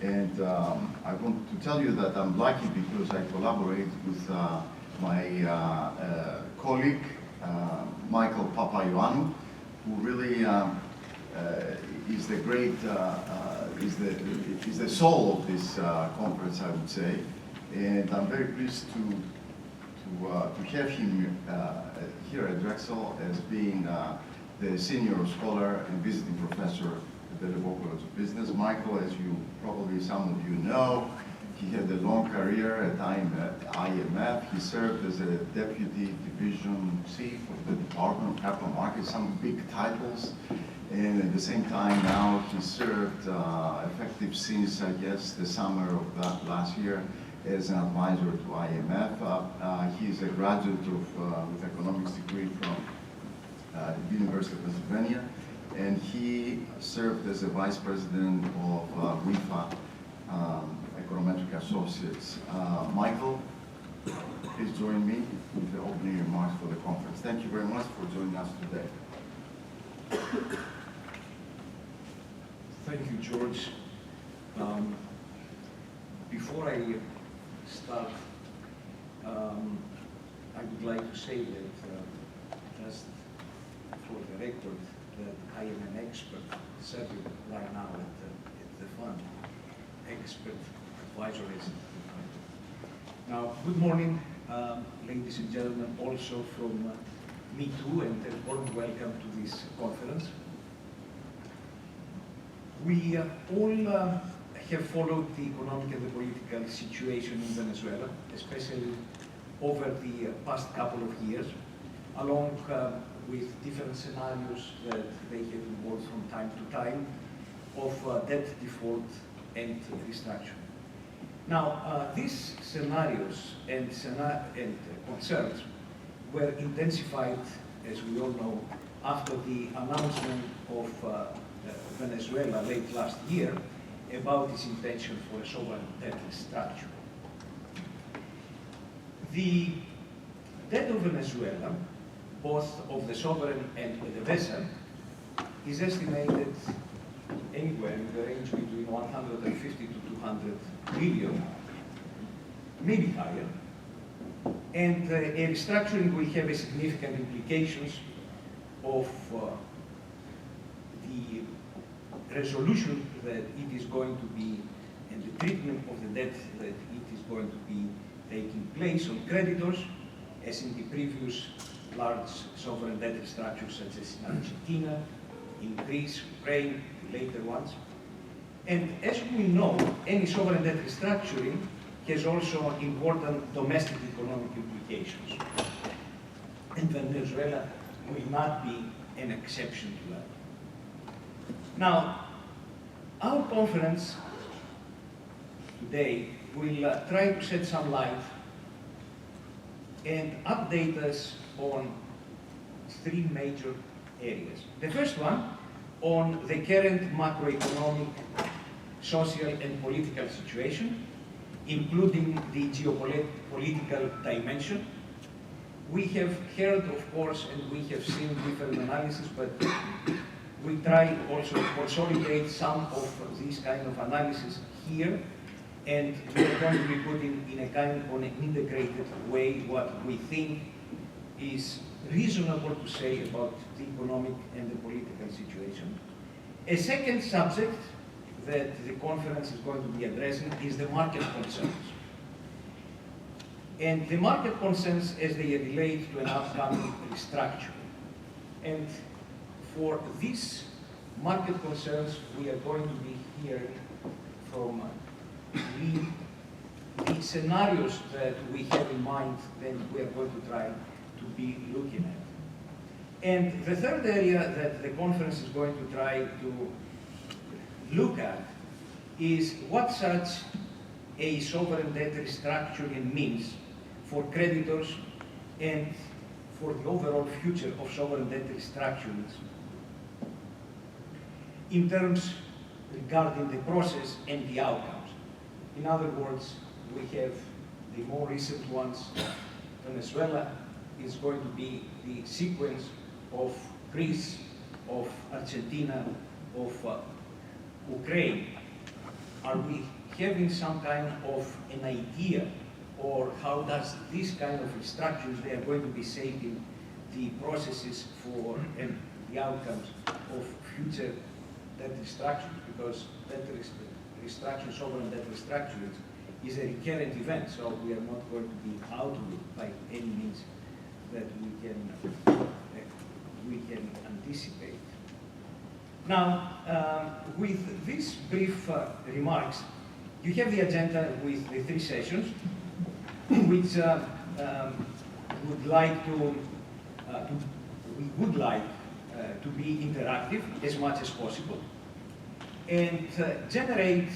And I want to tell you that I'm lucky because I collaborate with my colleague, Michael Papaioannou, who really is the great, is the soul of this conference, I would say. And I'm very pleased to have him here at Drexel as being the senior scholar and visiting professor at the Leopoldo of Business. Michael, as you probably some of you know, he had a long career at IMF. He served as a deputy division chief of the Department of Capital Markets, some big titles. And at the same time now, he served, effective since, I guess, the summer of that last year, as an advisor to IMF. He's a graduate with economics degree from the University of Pennsylvania, and he served as a vice president of WIFA Econometric Associates. Michael, please join me with the opening remarks for the conference. Thank you very much for joining us today. Thank you, George. Before I start, I would like to say that, just for the record, that I am an expert serving right now at the fund, expert advisor at the fund. Now, good morning, ladies and gentlemen, also from me too, and a warm welcome to this conference. We all have followed the economic and the political situation in Venezuela, especially over the past couple of years, along with different scenarios that they have involved from time to time of debt default and restructuring. Now, these scenarios and concerns were intensified, as we all know, after the announcement of Venezuela late last year about its intention for a sovereign debt restructure. The debt of Venezuela, both of the sovereign and the vessel, is estimated anywhere in the range between 150 to 200 billion, maybe higher. And a restructuring will have a significant implications of the resolution that it is going to be and the treatment of the debt that it is going to be taking place on creditors, as in the previous large sovereign debt restructures such as in Argentina, in Greece, Ukraine, the later ones. And as we know, any sovereign debt restructuring has also important domestic economic implications. And Venezuela will not be an exception to that. Now, our conference today will try to shed some light and update us on three major areas. The first one, on the current macroeconomic, social and political situation, including the geopolitical dimension. We have heard, of course, and we have seen different analysis, but we try also to consolidate some of these kind of analysis here, and we are going to be putting in a kind of an integrated way what we think is reasonable to say about the economic and the political situation. A second subject that the conference is going to be addressing is the market concerns. And the market concerns as they relate to an upcoming restructure. And for these market concerns, we are going to be hearing from the scenarios that we have in mind, then we are going to try to be looking at. And the third area that the conference is going to try to look at is what such a sovereign debt restructuring means for creditors and for the overall future of sovereign debt restructurings in terms regarding the process and the outcomes. In other words, we have the more recent ones. Venezuela is going to be the sequence of Greece, of Argentina, of Ukraine. are we having some kind of an idea, or how does this kind of restructures, they are going to be shaping the processes for and the outcomes of future debt restructures, because debt restructuring, sovereign debt restructuring is a recurrent event, so we are not going to be out of it by any means that we can anticipate. Now, with these brief remarks, you have the agenda with the 3 sessions, which would like to we would like to be interactive as much as possible, and generate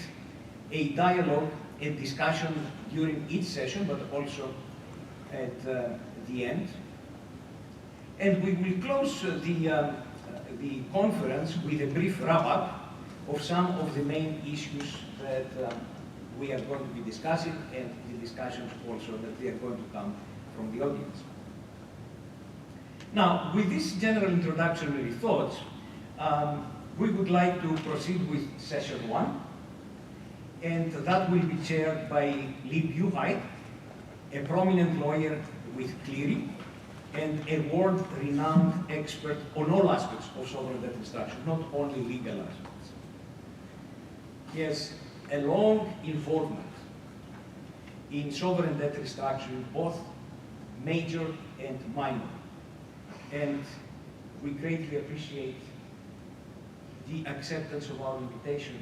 a dialogue and discussion during each session, but also at the end. And we will close the conference with a brief wrap-up of some of the main issues that we are going to be discussing, and the discussions also that they are going to come from the audience. Now, with this general introductory thoughts, we would like to proceed with session 1, and that will be chaired by Buchheit, a prominent lawyer with Cleary, and a world-renowned expert on all aspects of sovereign debt restructuring, not only legal aspects. He has a long involvement in sovereign debt restructuring, both major and minor. And we greatly appreciate the acceptance of our invitation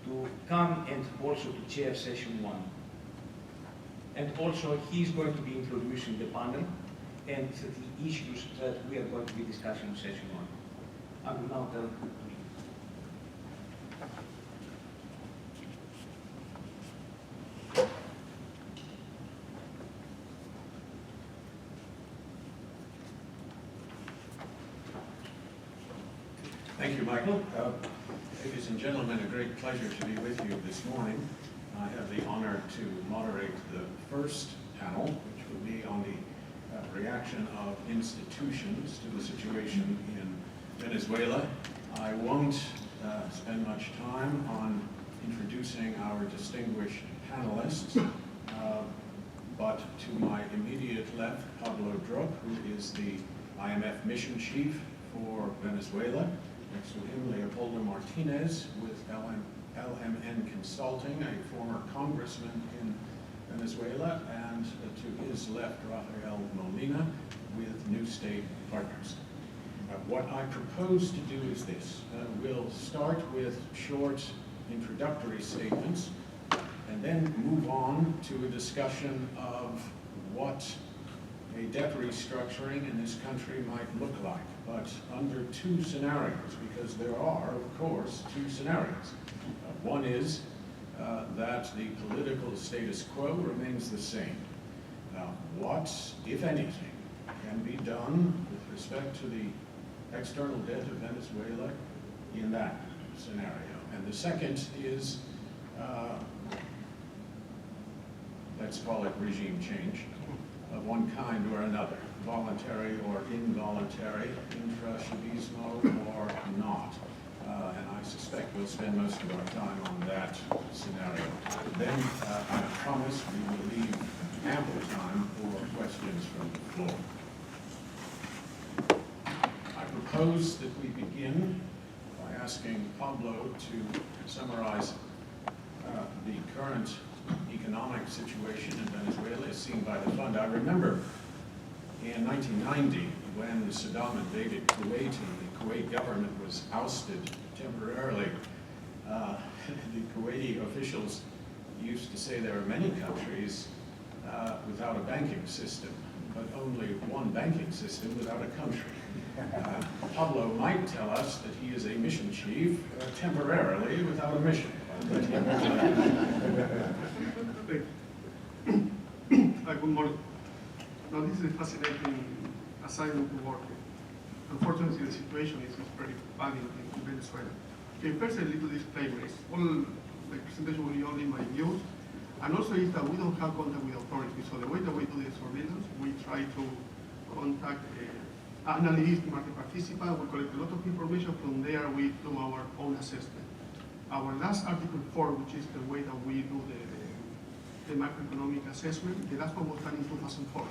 to come and also to chair session 1. And also, he's going to be introducing the panel and the issues that we are going to be discussing in session 1. I will now tell you. Thank you, Michael. Ladies and gentlemen, a great pleasure to be with you this morning. I have the honor to moderate the first panel, which will be on the reaction of institutions to the situation in Venezuela. I won't spend much time on introducing our distinguished panelists, but to my immediate left, Pablo Druck, who is the IMF mission chief for Venezuela. Next to him, Leopoldo Martinez with LMN Consulting, a former congressman in Venezuela, and to his left, Rafael Molina with NewState Partners. What I propose to do is this. We'll start with short introductory statements and then move on to a discussion of what a debt restructuring in this country might look like, but under 2 scenarios, because there are, of course, 2 scenarios. One is that the political status quo remains the same. What, if anything, can be done with respect to the external debt of Venezuela in that scenario? And the second is, let's call it regime change of one kind or another, voluntary or involuntary, intra-chavismo or not. And I suspect we'll spend most of our time on that scenario. Then I promise we will leave ample time for questions from the floor. I propose that we begin by asking Pablo to summarize the current economic situation in Venezuela as seen by the fund. I remember in 1990 when Saddam invaded Kuwait and the Kuwait government was ousted temporarily, the Kuwaiti officials used to say there are many countries without a banking system, but only one banking system without a country. Pablo might tell us that he is a mission chief temporarily without a mission. Good morning. Now, this is a fascinating assignment to work with. Unfortunately, the situation is very bad in Venezuela. Okay, first, a little disclaimer. All my presentation will be only my views, and also is that we don't have contact with authorities. So the way that we do the surveillance, we try to contact analysts, market participants. We collect a lot of information. From there, we do our own assessment. our last Article 4, which is the way that we do the macroeconomic assessment, the last one was done in 2004,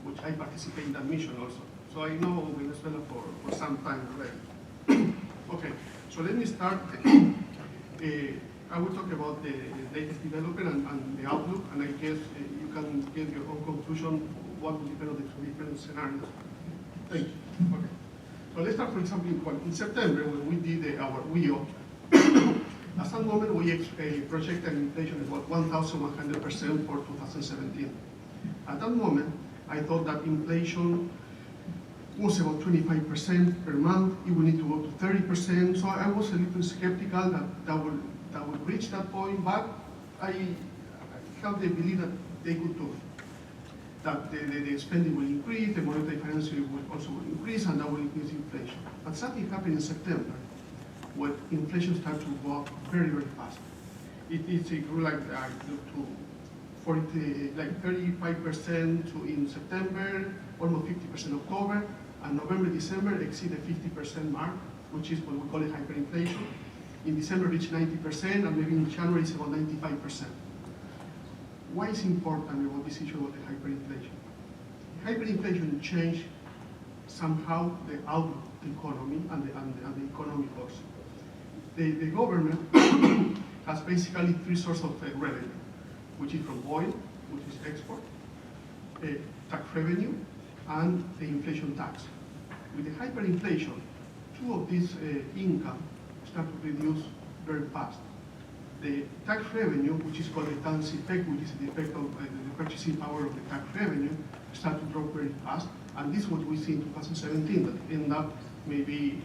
which I participate in that mission also. So I know Venezuela for some time already. Okay, so let me start. I will talk about the latest development and the outlook, and I guess you can get your own conclusion what will depend on the two different scenarios. Thank you. Okay. So let's start, for example, in September when we did our WIO. At some moment we projected inflation about 1,100% for 2017. At that moment, I thought that inflation was about 25% per month. It would need to go to 30%. So I was a little skeptical that would reach that point, but I have the belief that they could do it. That the spending will increase, the monetary financing will also increase, and that will increase inflation. But something happened in September, when inflation started to go up very, very fast. It grew like to 35% in September, almost 50% October, and November, December exceeded 50% mark, which is what we call it hyperinflation. In December reached 90%, and maybe in January it's about 95%. Why is important about this issue of the hyperinflation? Hyperinflation changed somehow the outlook of the economy and the economic also. The government has basically three sources of revenue, which is from oil, which is export, tax revenue, and the inflation tax. With the hyperinflation, two of these income start to reduce very fast. The tax revenue, which is called the tax effect, which is the effect of the purchasing power of the tax revenue, start to drop very fast. And this is what we see in 2017, that end up maybe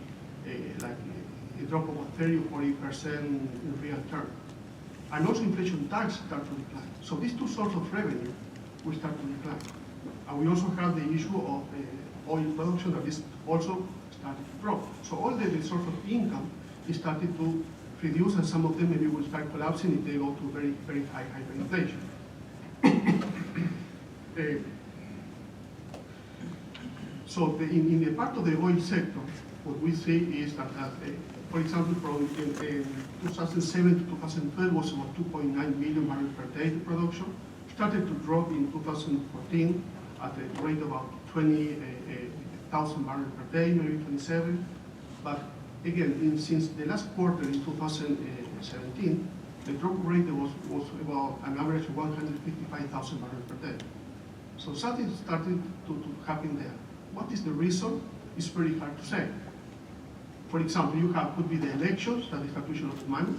like a drop of 30 or 40% in real terms. And also inflation tax start to decline. So these two sources of revenue will start to decline. And we also have the issue of oil production that is also started to drop. So all the source of income is started to reduce, and some of them maybe will start collapsing if they go to very, very high hyperinflation. So in the part of the oil sector, what we see is that, for example, from 2007 to 2012 was about 2.9 million barrels per day the production. Started to drop in 2014 at a rate of about 20,000 barrels per day, maybe 27. But again, since the last quarter in 2017, the drop rate was about an average of 155,000 barrels per day. So something started to happen there. What is the reason? It's very hard to say. For example, could be the elections, that is fluctuation of money.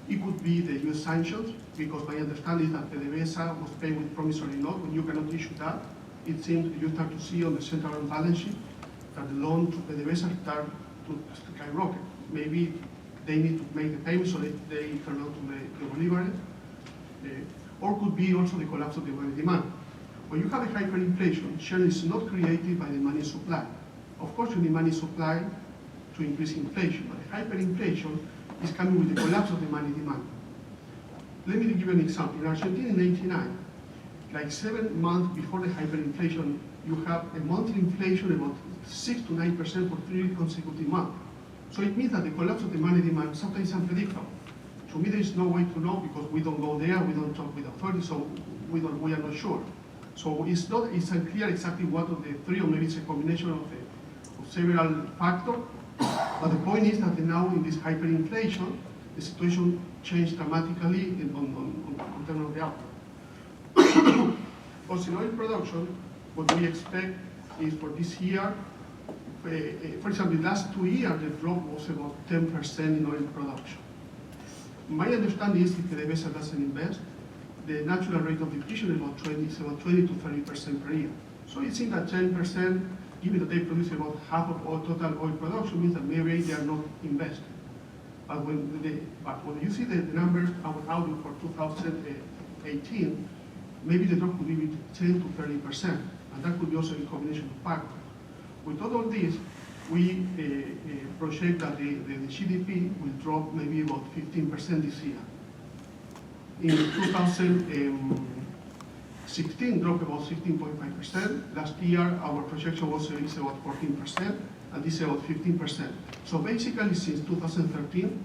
It could be the US sanctions, because my understanding is that PDVSA was paid with promissory note. When you cannot issue that, it seems you start to see on the central bank balance sheet that the loan to PDVSA start to skyrocket. Maybe they need to make the payment, so they turn out to the Bolivar. Or could be also the collapse of the money demand. When you have a hyperinflation, share is not created by the money supply. Of course, you need money supply to increase inflation, but the hyperinflation is coming with the collapse of the money demand. Let me give you an example. In Argentina in '99, like 7 months before the hyperinflation, you have a monthly inflation about 6 to 9% for 3 consecutive months. So it means that the collapse of the money demand sometimes is unpredictable. To me, there is no way to know because we don't go there, we don't talk with authorities, so we are not sure. So it's unclear exactly what of the three, or maybe it's a combination of several factors. But the point is that now in this hyperinflation, the situation changed dramatically on terms of the output. Also in oil production, what we expect is for this year, for example, the last 2 years, the drop was about 10% in oil production. My understanding is if PDVSA doesn't invest, the natural rate of depletion is about 20 to 30% per year. So it seems that 10%, given that they produce about half of all total oil production, means that maybe they are not invested. But when you see the numbers, our outlook for 2018, maybe the drop could be between 10 to 30%, and that could be also a combination of factors. With all of this, we project that the GDP will drop maybe about 15% this year. In 2016, dropped about 16.5%. Last year, our projection was about 14%, and this is about 15%. So basically, since 2013,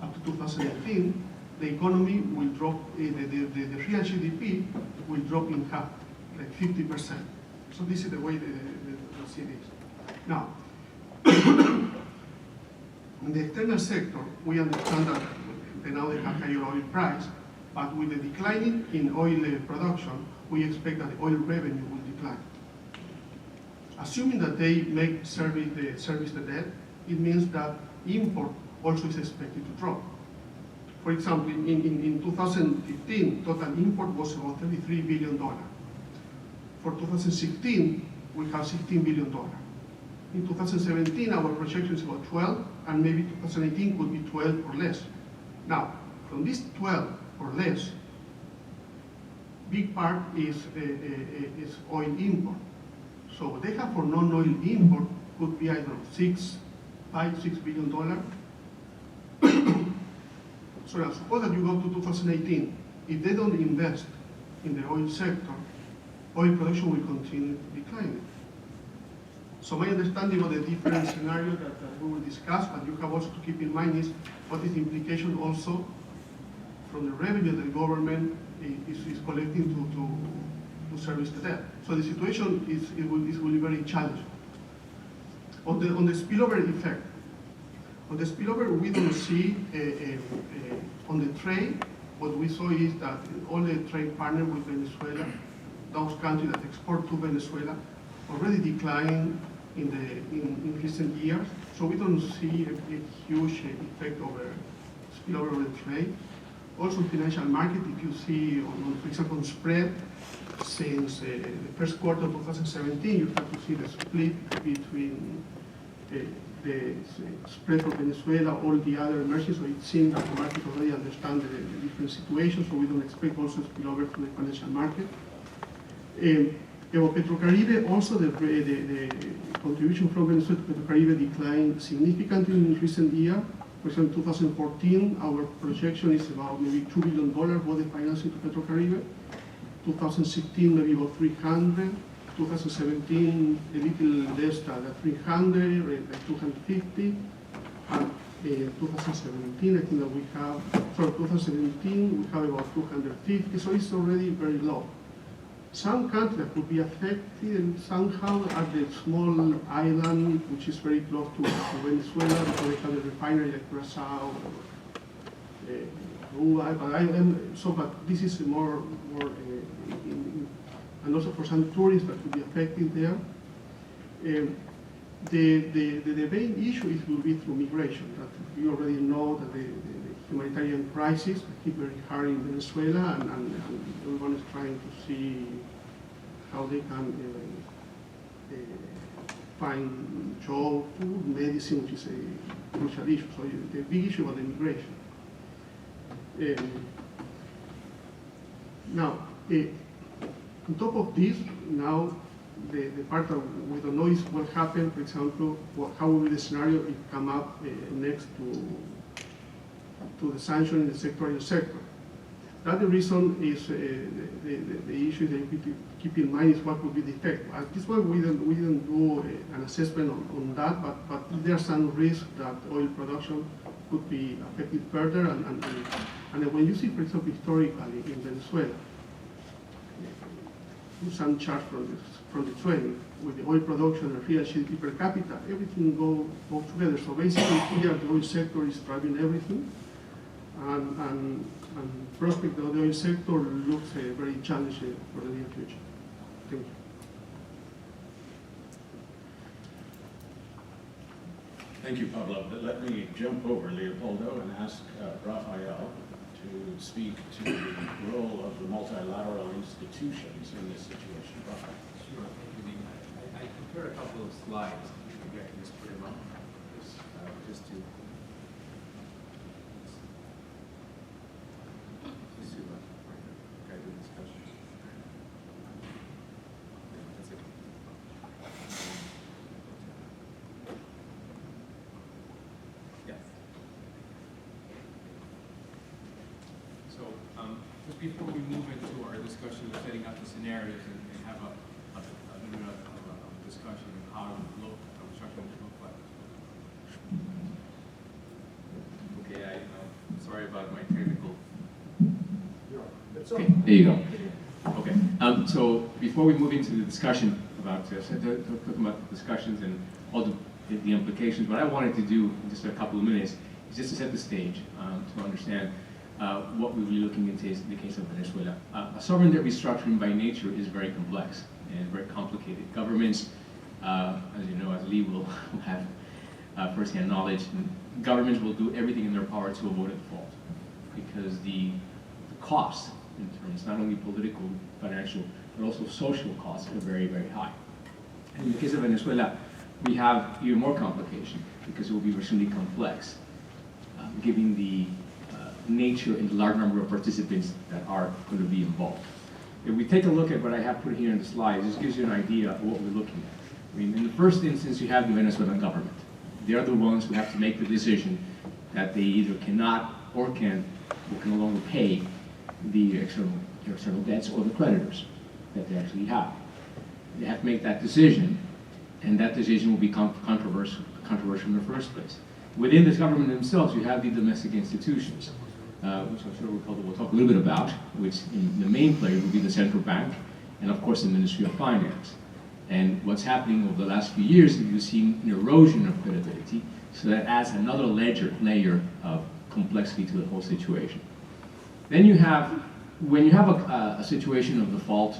up to 2018, the economy will drop, the real GDP will drop in half, like 50%. So this is the way the see this. Now, in the external sector, we understand that now they have higher oil price, but with the declining in oil production, we expect that the oil revenue will decline. Assuming that they make service the debt, it means that import also is expected to drop. For example, in 2015, total import was about $33 billion. For 2016, we have $16 billion. In 2017, our projection is about 12, and maybe 2018 could be 12 or less. Now, from this 12 or less, big part is oil import. So what they have for non-oil import could be, I don't know, $6 billion. So now, suppose that you go to 2018, if they don't invest in the oil sector, oil production will continue declining. So my understanding of the different scenarios that we will discuss, but you have also to keep in mind is what is the implication also from the revenue that the government is collecting to service the debt. So the situation will be very challenging. On the spillover effect, on the spillover we don't see on the trade. What we saw is that all the trade partners with Venezuela, those countries that export to Venezuela, already declined in recent years. So we don't see a huge effect over spillover on the trade. Also, financial market, if you see, for example, on spread, since the first quarter of 2017, you have to see the split between the spread for Venezuela, all the other emerging. So it seems that the market already understands the different situations, so we don't expect also spillover from the financial market. Petrocaribe, also the contribution from Venezuela to Petrocaribe declined significantly in recent years. For example, 2014, our projection is about maybe $2 billion for the financing to Petrocaribe. 2016, maybe about 300. 2017, a little less than 300, like 250. And 2017, I think that we have, sorry, 2017, we have about 250, so it's already very low. Some countries that could be affected somehow are the small island, which is very close to Venezuela, because they have a refinery like Curacao, Uruguay, but this is more and also for some tourists that could be affected there. The main issue will be through migration. That you already know that the humanitarian crisis hit very hard in Venezuela, and everyone is trying to see how they can find job, food, medicine, which is a crucial issue. So the big issue about immigration. Now, on top of this, now the part that we don't know is what happened, for example, how will be the scenario if come up next to the sanction in the sectorial sector. That the reason is the issue that we keep in mind is what would be the effect. At this point, we didn't do an assessment on that, but there are some risks that oil production could be affected further. And when you see, for example, historically in Venezuela, some chart from the trend with the oil production and real GDP per capita, everything goes together. So basically here the oil sector is driving everything, and prospect of the oil sector looks very challenging for the near future. Thank you. Thank you, Pablo. But let me jump over Leopoldo and ask Rafael to speak to the role of the multilateral institutions in this situation. Rafael. Sure. I prepared a couple of slides. Maybe I can just put them up just to see what guide the discussion. That's it. Yes. So just before we move into our discussion of setting up the scenarios and have a discussion of how to look, how restructuring would look like. Okay, about my technical. It's Okay, on. there you go. Okay, so before we move into the discussion about talking about the discussions and all the implications, what I wanted to do in just a couple of minutes is just to set the stage to understand what we'll be looking into in the case of Venezuela. A sovereign debt restructuring by nature is very complex and very complicated. Governments, as you know, as Lee will have firsthand knowledge, governments will do everything in their power to avoid a default because the cost in terms not only political, financial, but also social costs are very, very high. And in the case of Venezuela, we have even more complication because it will be extremely complex, given the nature and the large number of participants that are going to be involved. If we take a look at what I have put here in the slides, this gives you an idea of what we're looking at. I mean, in the first instance, you have the Venezuelan government. They're the ones who have to make the decision that they either cannot or can no longer pay the external debts or the creditors that they actually have. They have to make that decision, and that decision will be controversial in the first place. Within this government themselves, you have the domestic institutions, which I'm sure we'll talk a little bit about, which the main player will be the central bank, and of course the Ministry of Finance. And what's happening over the last few years is you've seen an erosion of credibility, so that adds another layer of complexity to the whole situation. Then you have, when you have a situation of default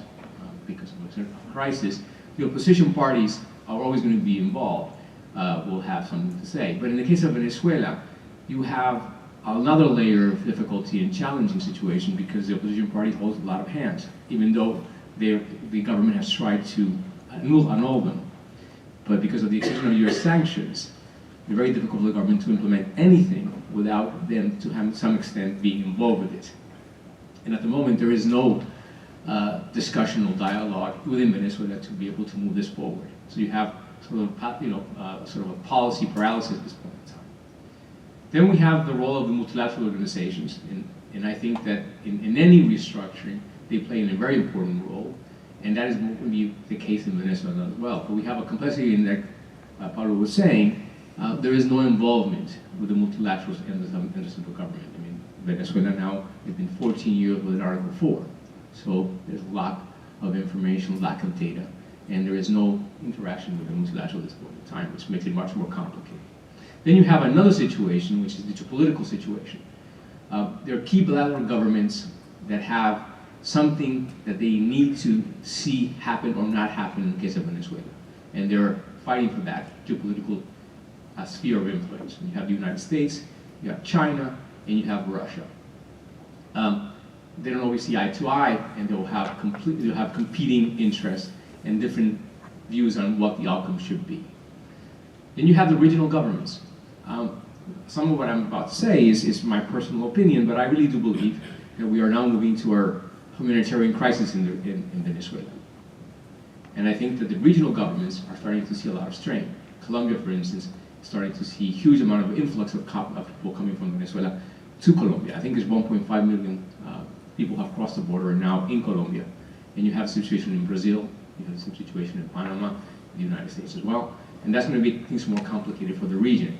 because of a crisis, the opposition parties are always going to be involved, will have something to say. But in the case of Venezuela, you have another layer of difficulty and challenging situation because the opposition party holds a lot of hands, even though the government has tried to annul them. But because of the extension of US sanctions, it's very difficult for the government to implement anything without them to have some extent being involved with it. And at the moment, there is no discussion or dialogue within Venezuela to be able to move this forward. So you have sort of a policy paralysis at this point in time. Then we have the role of the multilateral organizations, and I think that in any restructuring, they play a very important role, and that is going to be the case in Venezuela as well. But we have a complexity in that Pablo was saying, there is no involvement with the multilaterals and the central government. I mean, Venezuela now has been 14 years with Article 4, so there's a lack of information, lack of data, and there is no interaction with the multilateral at this point in time, which makes it much more complicated. Then you have another situation, which is the geopolitical situation. There are key bilateral governments that have something that they need to see happen or not happen in the case of Venezuela. And they're fighting for that geopolitical sphere of influence. And you have the United States, you have China, and you have Russia. They don't always see eye to eye, and they'll have competing interests and different views on what the outcome should be. Then you have the regional governments. Some of what I'm about to say is my personal opinion, but I really do believe that we are now moving to our humanitarian crisis in Venezuela. And I think that the regional governments are starting to see a lot of strain. Colombia, for instance, is starting to see a huge amount of influx of people coming from Venezuela to Colombia. I think there's 1.5 million people have crossed the border now in Colombia. And you have a situation in Brazil, you have some situation in Panama, the United States as well. And that's going to make things more complicated for the region.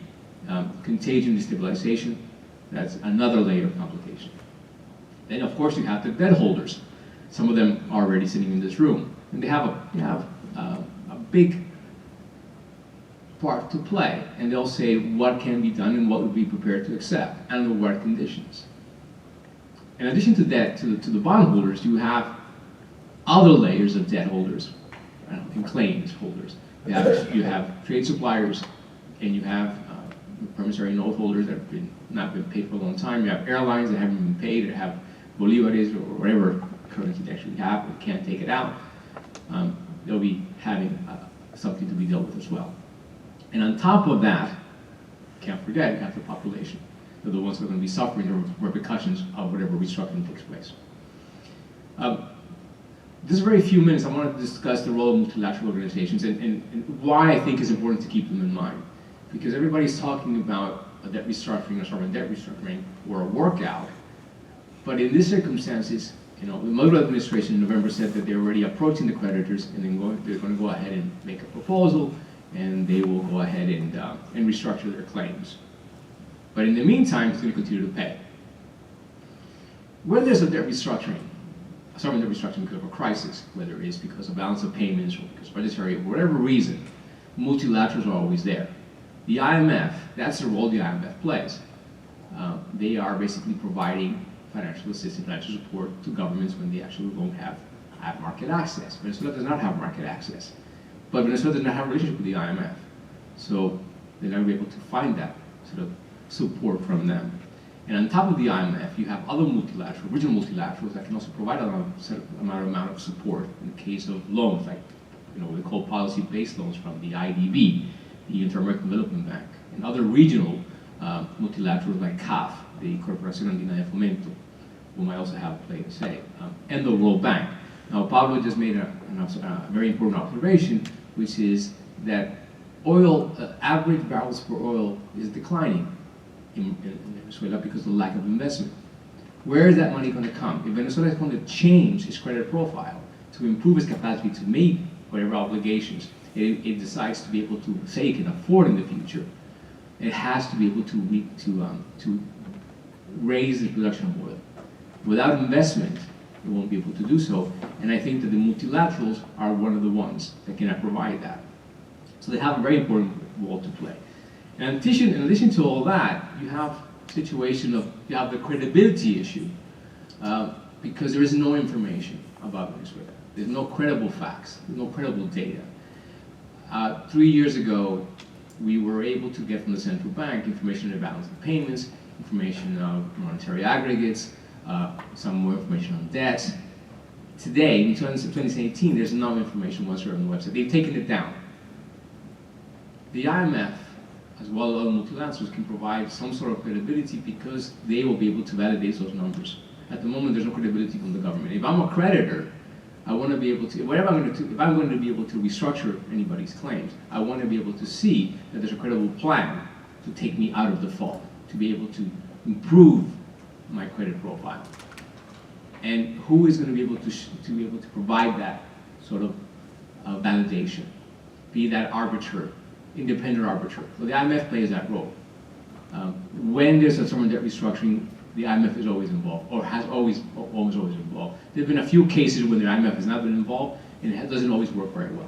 Contagion, destabilization, that's another layer of complication. Then, of course, you have the debt holders. Some of them are already sitting in this room, and they have a big part to play. And they'll say what can be done and what would be prepared to accept, and under what conditions. In addition to that, to the bondholders, you have other layers of debt holders and claims holders. You have trade suppliers, and you have promissory note holders that have not been paid for a long time. You have airlines that haven't been paid, that have bolivares or whatever currency they actually have, but can't take it out. They'll be having something to be dealt with as well. And on top of that, can't forget, you have the population. They're the ones that are going to be suffering the repercussions of whatever restructuring takes place. Just very few minutes, I wanted to discuss the role of multilateral organizations and why I think it's important to keep them in mind. Because everybody's talking about a debt restructuring or sort of a debt restructuring or a workout, but in these circumstances, the Maduro administration in November said that they're already approaching the creditors and then they're going to go ahead and make a proposal, and they will go ahead and restructure their claims. But in the meantime, it's going to continue to pay. when there's a debt restructuring, sovereign debt restructuring because of a crisis, whether it's because of balance of payments or because of budgetary, whatever reason, multilaterals are always there. The IMF, that's the role the IMF plays. They are basically providing financial assistance, financial support to governments when they actually don't have market access. Venezuela does not have market access. But Venezuela does not have a relationship with the IMF. So they're not able to find that sort of support from them. And on top of the IMF, you have other multilaterals, regional multilaterals that can also provide a certain amount of support in the case of loans, like what we call policy-based loans from the IDB, the Inter-American Development Bank, and other regional multilaterals like CAF, the Corporación Andina de Fomento, whom I also have played a say, and the World Bank. Now, Pablo just made a very important observation, which is that oil, average barrels per oil is declining in Venezuela because of the lack of investment. Where is that money going to come? If Venezuela is going to change its credit profile to improve its capacity to meet whatever obligations it decides to be able to say it can afford in the future, it has to be able to raise the production of oil. Without investment, it won't be able to do so, and I think that the multilaterals are one of the ones that cannot provide that. So they have a very important role to play. And in addition to all that, you have a situation of, you have the credibility issue, because there is no information about Venezuela. There's no credible facts, there's no credible data. 3 years ago, we were able to get from the central bank information on the balance of payments, information on monetary aggregates, some more information on debts. Today, in 2018, there's no information whatsoever on the website. They've taken it down. The IMF, as well as other multilaterals, can provide some sort of credibility because they will be able to validate those numbers. At the moment, there's no credibility from the government. If I'm a creditor, I want to be able to, whatever I'm going to do, if I'm going to be able to restructure anybody's claims, I want to be able to see that there's a credible plan to take me out of default, to be able to improve my credit profile. And who is going to be able to provide that sort of validation? Be that arbiter, independent arbiter. Well, the IMF plays that role. When there's a sovereign debt restructuring, the IMF is always involved, or has almost always involved. There have been a few cases when the IMF has not been involved, and it doesn't always work very well.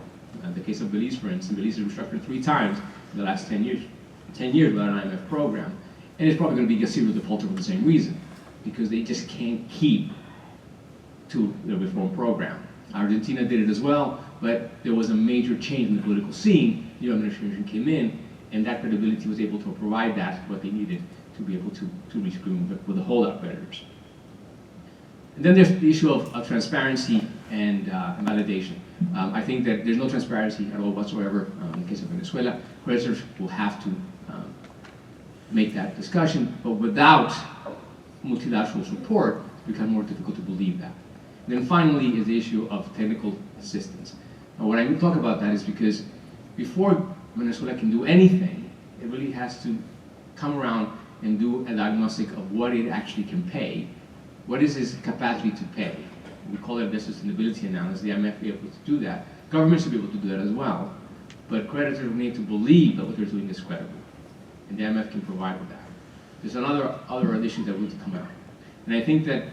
The case of Belize, for instance, Belize has restructured 3 times in the last 10 years without an IMF program. And it's probably going to be a serial defaulter for the same reason, because they just can't keep to the reform program. Argentina did it as well, but there was a major change in the political scene. The new administration came in, and that credibility was able to provide that, what they needed to be able to reach agreement with the holdout creditors. And then there's the issue of transparency and validation. I think that there's no transparency at all whatsoever in the case of Venezuela. Creditors will have to make that discussion, but without multilateral support, it becomes more difficult to believe that. And then finally is the issue of technical assistance. Now, when I talk about that is because before Venezuela can do anything, it really has to come around and do a diagnostic of what it actually can pay. What is its capacity to pay? We call it the sustainability analysis. The IMF will be able to do that. Governments should be able to do that as well. But creditors need to believe that what they're doing is credible. And the IMF can provide with that. There's other additions that need to come out. And I think that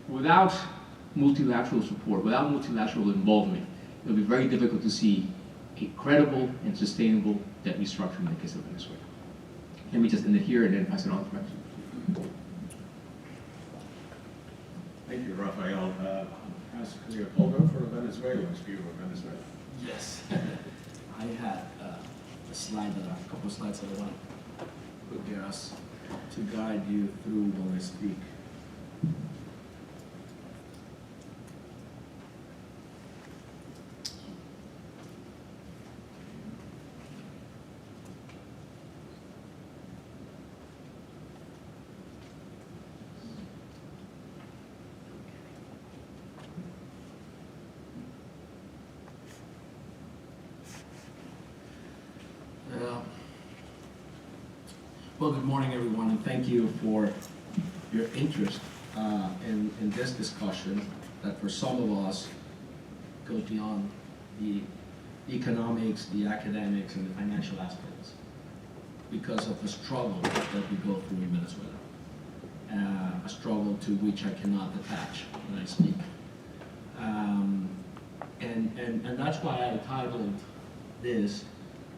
without multilateral support, without multilateral involvement, it will be very difficult to see a credible and sustainable debt restructuring in the case of Venezuela. Let me just end it here and then pass it on to Mexico. Thank you, Rafael. Ask Leopoldo for Venezuela's view of Venezuela. Yes. I had a slide, a couple of slides that I want to put there as to guide you through when I speak. Well, good morning, everyone, and thank you for your interest in this discussion that for some of us goes beyond the economics, the academics, and the financial aspects because of the struggle that we go through in Venezuela. a struggle to which I cannot detach when I speak. And that's why I titled this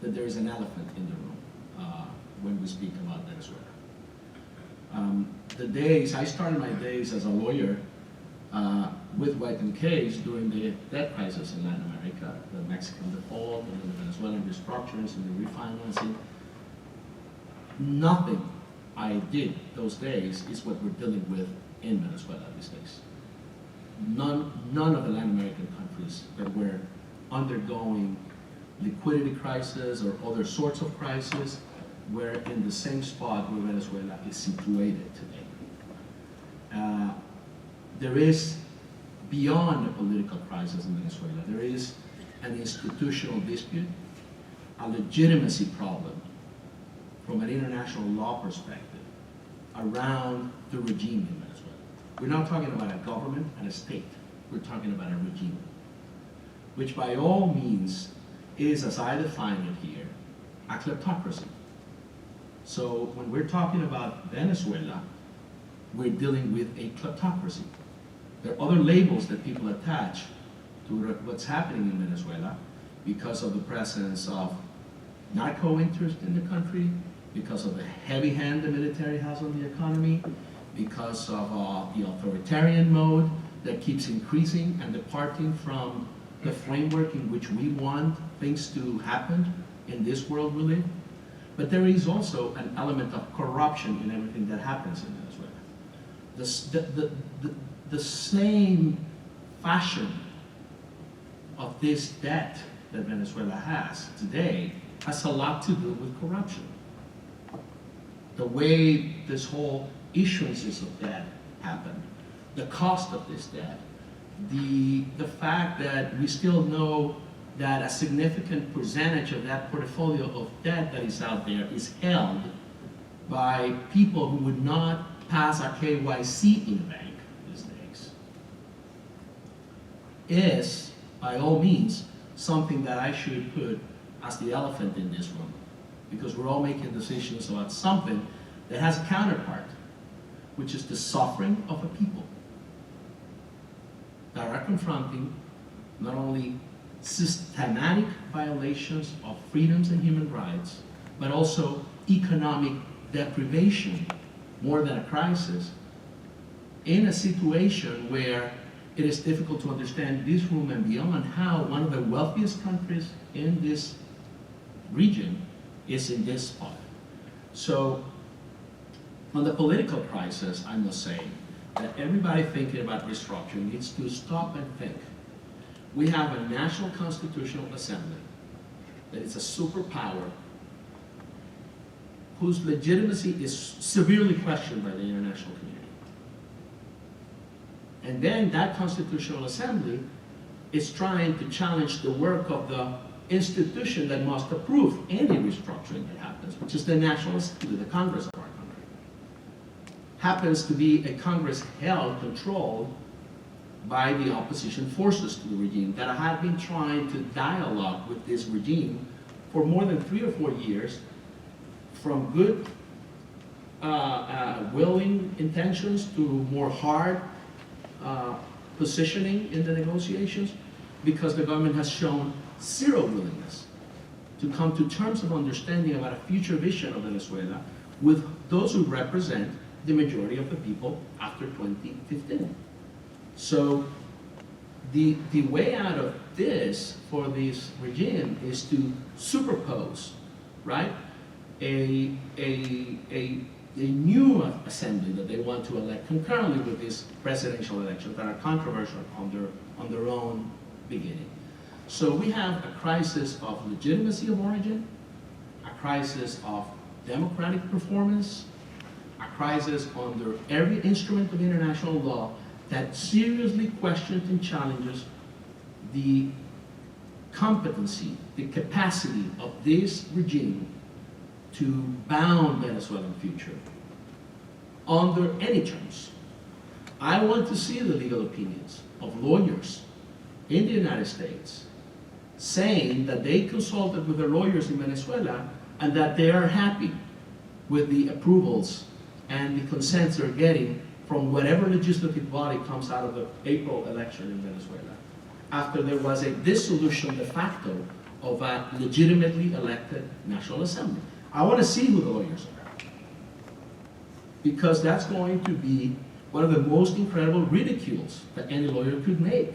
that there is an elephant in the room when we speak about Venezuela. I started my days as a lawyer with White and Case during the debt crisis in Latin America, the Mexican default, and the Venezuelan restructurings and the refinancing. Nothing I did those days is what we're dealing with in Venezuela these days. None of the Latin American countries that were undergoing liquidity crisis or other sorts of crisis were in the same spot where Venezuela is situated today. There is, beyond a political crisis in Venezuela, there is an institutional dispute, a legitimacy problem from an international law perspective around the regime in Venezuela. We're not talking about a government and a state. We're talking about a regime, which by all means is, as I define it here, a kleptocracy. So when we're talking about Venezuela, we're dealing with a kleptocracy. There are other labels that people attach to what's happening in Venezuela because of the presence of narco interest in the country, because of the heavy hand the military has on the economy, because of the authoritarian mode that keeps increasing and departing from the framework in which we want things to happen in this world we live. But there is also an element of corruption in everything that happens in Venezuela. The same fashion of this debt that Venezuela has today has a lot to do with corruption. The way this whole issuances of debt happen, the cost of this debt, the fact that we still know that a significant percentage of that portfolio of debt that is out there is held by people who would not pass a KYC in a bank these days, is, by all means, something that I should put as the elephant in this room, because we're all making decisions about something that has a counterpart, which is the suffering of a people that are confronting not only systematic violations of freedoms and human rights, but also economic deprivation, more than a crisis, in a situation where it is difficult to understand this room and beyond how one of the wealthiest countries in this region is in this spot. So, on the political crisis, I must say that everybody thinking about restructuring needs to stop and think. We have a National Constitutional Assembly that is a superpower whose legitimacy is severely questioned by the international community. And then that Constitutional Assembly is trying to challenge the work of the institution that must approve any restructuring that happens, which is the National Assembly, the Congress of our country. Happens to be a Congress held, controlled by the opposition forces to the regime that have been trying to dialogue with this regime for more than 3 or 4 years, from good willing intentions to more hard positioning in the negotiations, because the government has shown zero willingness to come to terms of understanding about a future vision of Venezuela with those who represent the majority of the people after 2015. So the way out of this for this regime is to superpose, right, a new assembly that they want to elect concurrently with these presidential elections that are controversial on their own beginning. So we have a crisis of legitimacy of origin, a crisis of democratic performance, a crisis under every instrument of international law that seriously questions and challenges the competency, the capacity of this regime to bound Venezuelan future under any terms. I want to see the legal opinions of lawyers in the United States saying that they consulted with their lawyers in Venezuela and that they are happy with the approvals and the consents they're getting from whatever legislative body comes out of the April election in Venezuela, after there was a dissolution de facto of a legitimately elected National Assembly. I want to see who the lawyers are, because that's going to be one of the most incredible ridicules that any lawyer could make,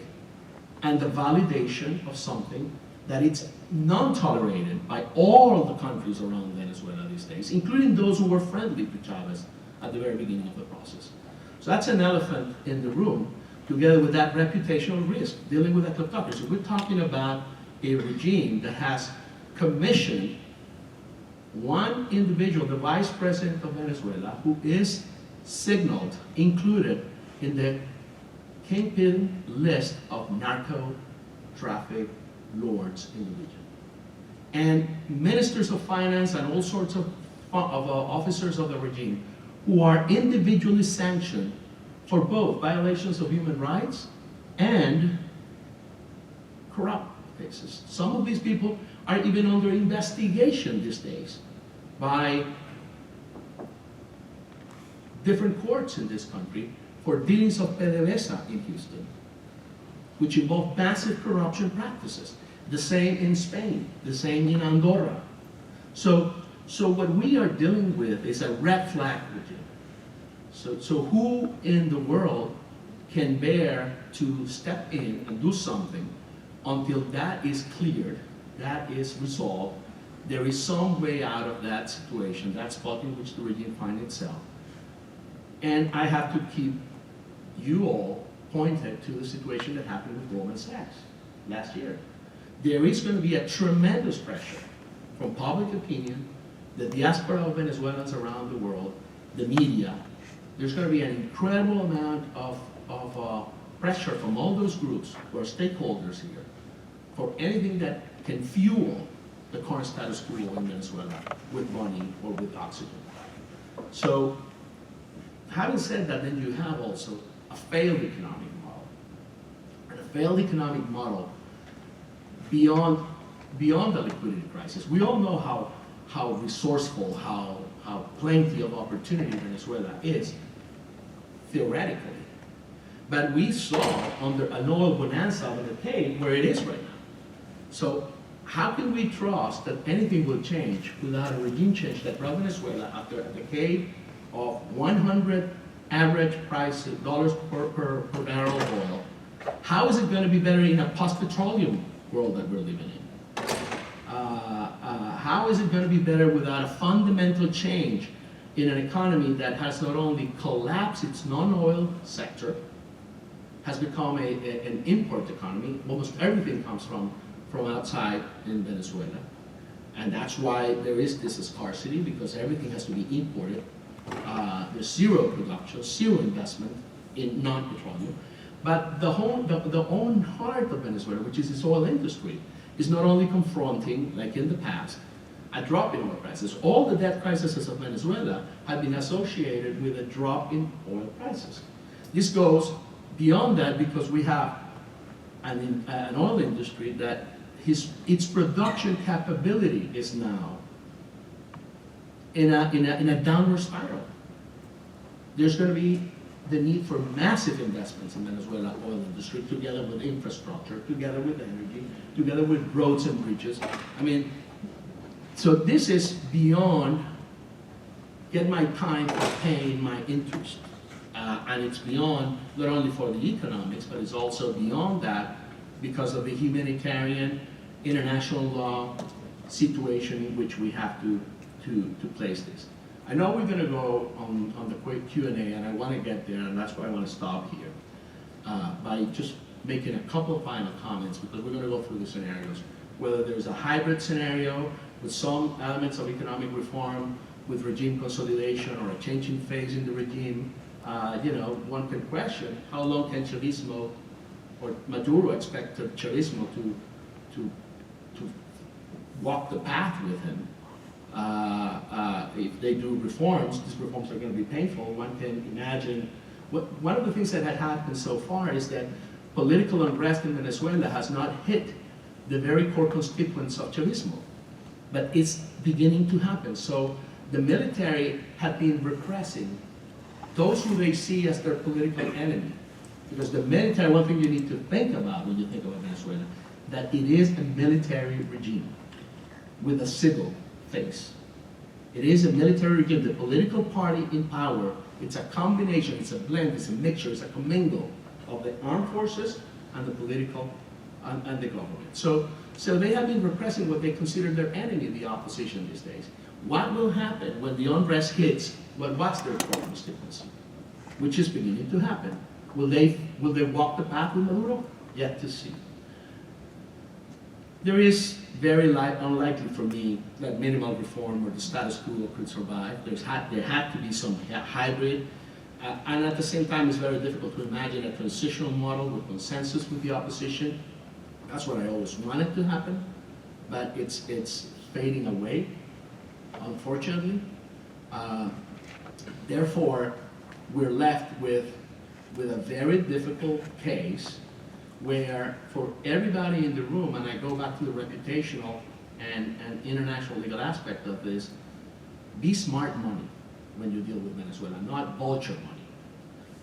and the validation of something that it's non-tolerated by all of the countries around Venezuela these days, including those who were friendly to Chavez at the very beginning of the process. So that's an elephant in the room, together with that reputational risk, dealing with a kleptocracy. We're talking about a regime that has commissioned one individual, the vice president of Venezuela, who is signaled, included in the kingpin list of narco traffic lords in the region. And ministers of finance and all sorts of officers of the regime who are individually sanctioned for both violations of human rights and corrupt cases. Some of these people are even under investigation these days by different courts in this country for dealings of PDVSA in Houston, which involve massive corruption practices. The same in Spain, the same in Andorra. So what we are dealing with is a red flag regime. So who in the world can bear to step in and do something until that is cleared, that is resolved, there is some way out of that situation, that spot in which the regime finds itself. And I have to keep you all pointed to the situation that happened with Goldman Sachs last year. There is going to be a tremendous pressure from public opinion, the diaspora of Venezuelans around the world, the media. There's going to be an incredible amount of pressure from all those groups who are stakeholders here for anything that can fuel the current status quo in Venezuela with money or with oxygen. So, having said that, then you have also a failed economic model. And a failed economic model beyond the liquidity crisis. We all know how resourceful, how plenty of opportunity Venezuela is, theoretically. But we saw under an oil bonanza on the tape where it is right now. So how can we trust that anything will change without a regime change that brought Venezuela after a decade of 100 average price dollars per barrel of oil? How is it going to be better in a post-petroleum world that we're living in? How is it going to be better without a fundamental change in an economy that has not only collapsed its non-oil sector, has become an import economy? Almost everything comes from outside in Venezuela. And that's why there is this scarcity, because everything has to be imported. There's zero production, zero investment in non-petroleum. But the own heart of Venezuela, which is its oil industry, is not only confronting, like in the past, a drop in oil prices. All the debt crises of Venezuela have been associated with a drop in oil prices. This goes beyond that because we have an oil industry that its production capability is now in a downward spiral. There's going to be the need for massive investments in Venezuela oil industry, together with infrastructure, together with energy, together with roads and bridges. I mean, so this is beyond get my time for paying my interest. And it's beyond not only for the economics, but it's also beyond that because of the humanitarian, international law situation in which we have to place this. I know we're going to go on the quick Q&A, and I want to get there, and that's why I want to stop here by just making a couple of final comments, because we're going to go through the scenarios. Whether there's a hybrid scenario with some elements of economic reform, with regime consolidation, or a changing phase in the regime, one can question how long can Chavismo or Maduro expect Chavismo to walk the path with him. If they do reforms, these reforms are going to be painful. One can imagine, one of the things that had happened so far is that political unrest in Venezuela has not hit the very core constituents of Chavismo, but it's beginning to happen. So the military had been repressing those who they see as their political enemy. Because the military, one thing you need to think about when you think about Venezuela, that it is a military regime with a civil face. It is a military regime. The political party in power, it's a combination, it's a blend, it's a mixture, it's a commingle of the armed forces and the political and the government. So they have been repressing what they consider their enemy, the opposition these days. What will happen when the unrest hits what was their core constituency, which is beginning to happen? Will they walk the path with Maduro? Yet to see. There is very unlikely for me that minimal reform or the status quo could survive. There had to be some hybrid. And at the same time, it's very difficult to imagine a transitional model with consensus with the opposition. That's what I always wanted to happen, but it's fading away, unfortunately. Therefore, we're left with a very difficult case where for everybody in the room, and I go back to the reputational and international legal aspect of this, be smart money when you deal with Venezuela, not vulture money.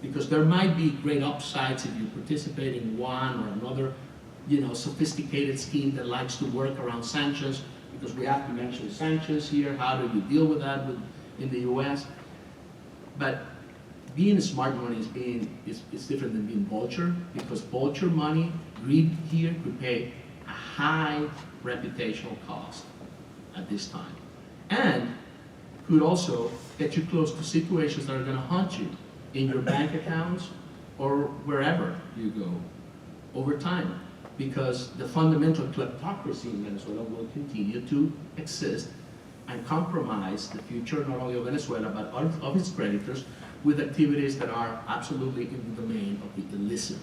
Because there might be great upsides if you participate in one or another, sophisticated scheme that likes to work around sanctions, because we have to mention sanctions here. How do you deal with that in the US? But being smart money is different than being vulture, because vulture money, greed here, could pay a high reputational cost at this time. And could also get you close to situations that are going to haunt you in your bank accounts or wherever you go over time, because the fundamental kleptocracy in Venezuela will continue to exist and compromise the future not only of Venezuela but of its creditors with activities that are absolutely in the domain of the illicit.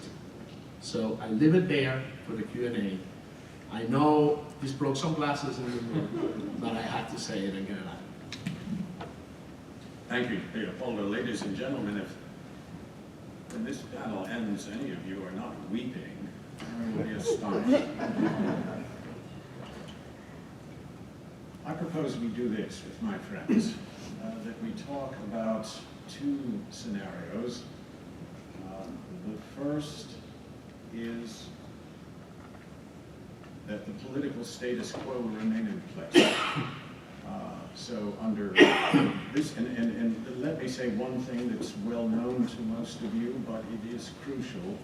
So I leave it there for the Q&A. I know this broke some glasses in the room, but I had to say it and get it out. Thank you, Leopoldo. Ladies and gentlemen, if when this panel ends, any of you are not weeping, I will be astonished. I propose we do this with my friends, that we talk about two scenarios. The first is that the political status quo will remain in place. So under this, and let me say one thing that's well known to most of you, but it is crucial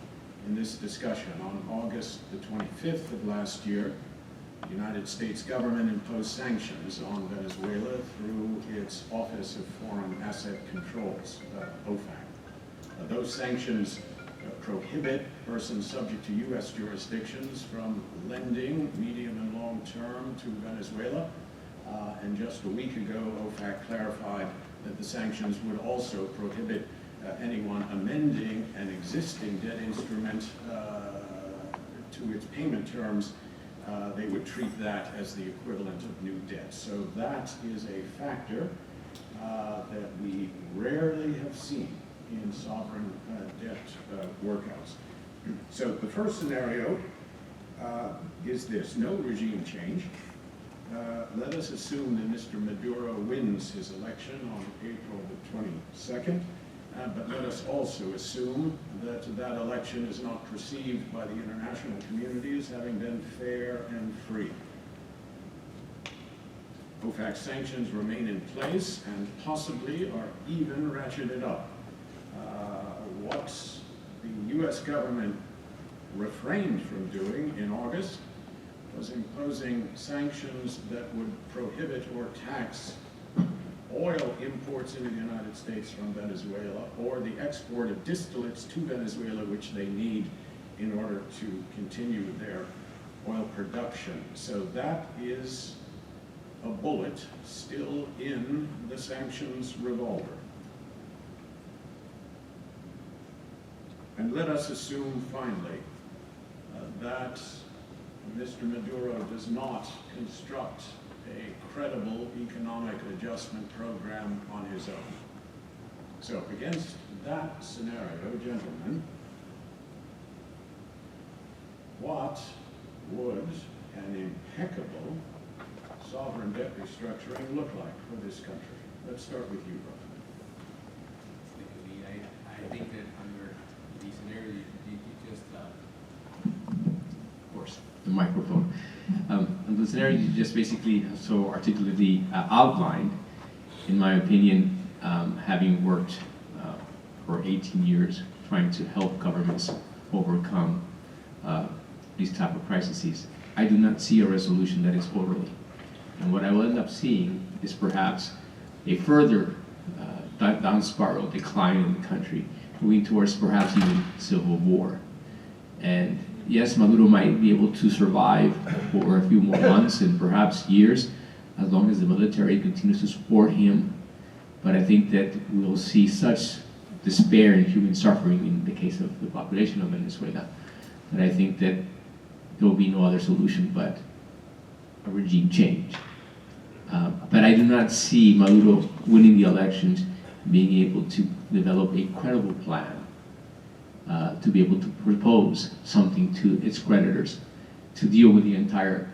in this discussion. On August the 25th of last year, the United States government imposed sanctions on Venezuela through its Office of Foreign Asset Controls, OFAC. Those sanctions prohibit persons subject to U.S. jurisdictions from lending medium and long term to Venezuela. And just a week ago, OFAC clarified that the sanctions would also prohibit anyone amending an existing debt instrument to its payment terms. They would treat that as the equivalent of new debt. So that is a factor that we rarely have seen in sovereign debt workouts. So the first scenario is this: no regime change. Let us assume that Mr. Maduro wins his election on April the 22nd, but let us also assume that that election is not perceived by the international community as having been fair and free. OFAC sanctions remain in place and possibly are even ratcheted up. What the U.S. government refrained from doing in August was imposing sanctions that would prohibit or tax oil imports into the United States from Venezuela, or the export of distillates to Venezuela, which they need in order to continue their oil production. So that is a bullet still in the sanctions revolver. And let us assume, finally, that Mr. Maduro does not construct a credible economic adjustment program on his own. So against that scenario, gentlemen, what would an impeccable sovereign debt restructuring look like for this country? Let's start with you, Rafael. the microphone. And the scenario you just basically so articulately outlined, in my opinion, having worked for 18 years trying to help governments overcome these type of crises, I do not see a resolution that is orderly. And what I will end up seeing is perhaps a further down spiral decline in the country, moving towards perhaps even civil war. And yes, Maduro might be able to survive for a few more months and perhaps years, as long as the military continues to support him. But I think that we'll see such despair and human suffering in the case of the population of Venezuela, that I think that there will be no other solution but a regime change. But I do not see Maduro winning the elections, being able to develop a credible plan to be able to propose something to its creditors to deal with the entire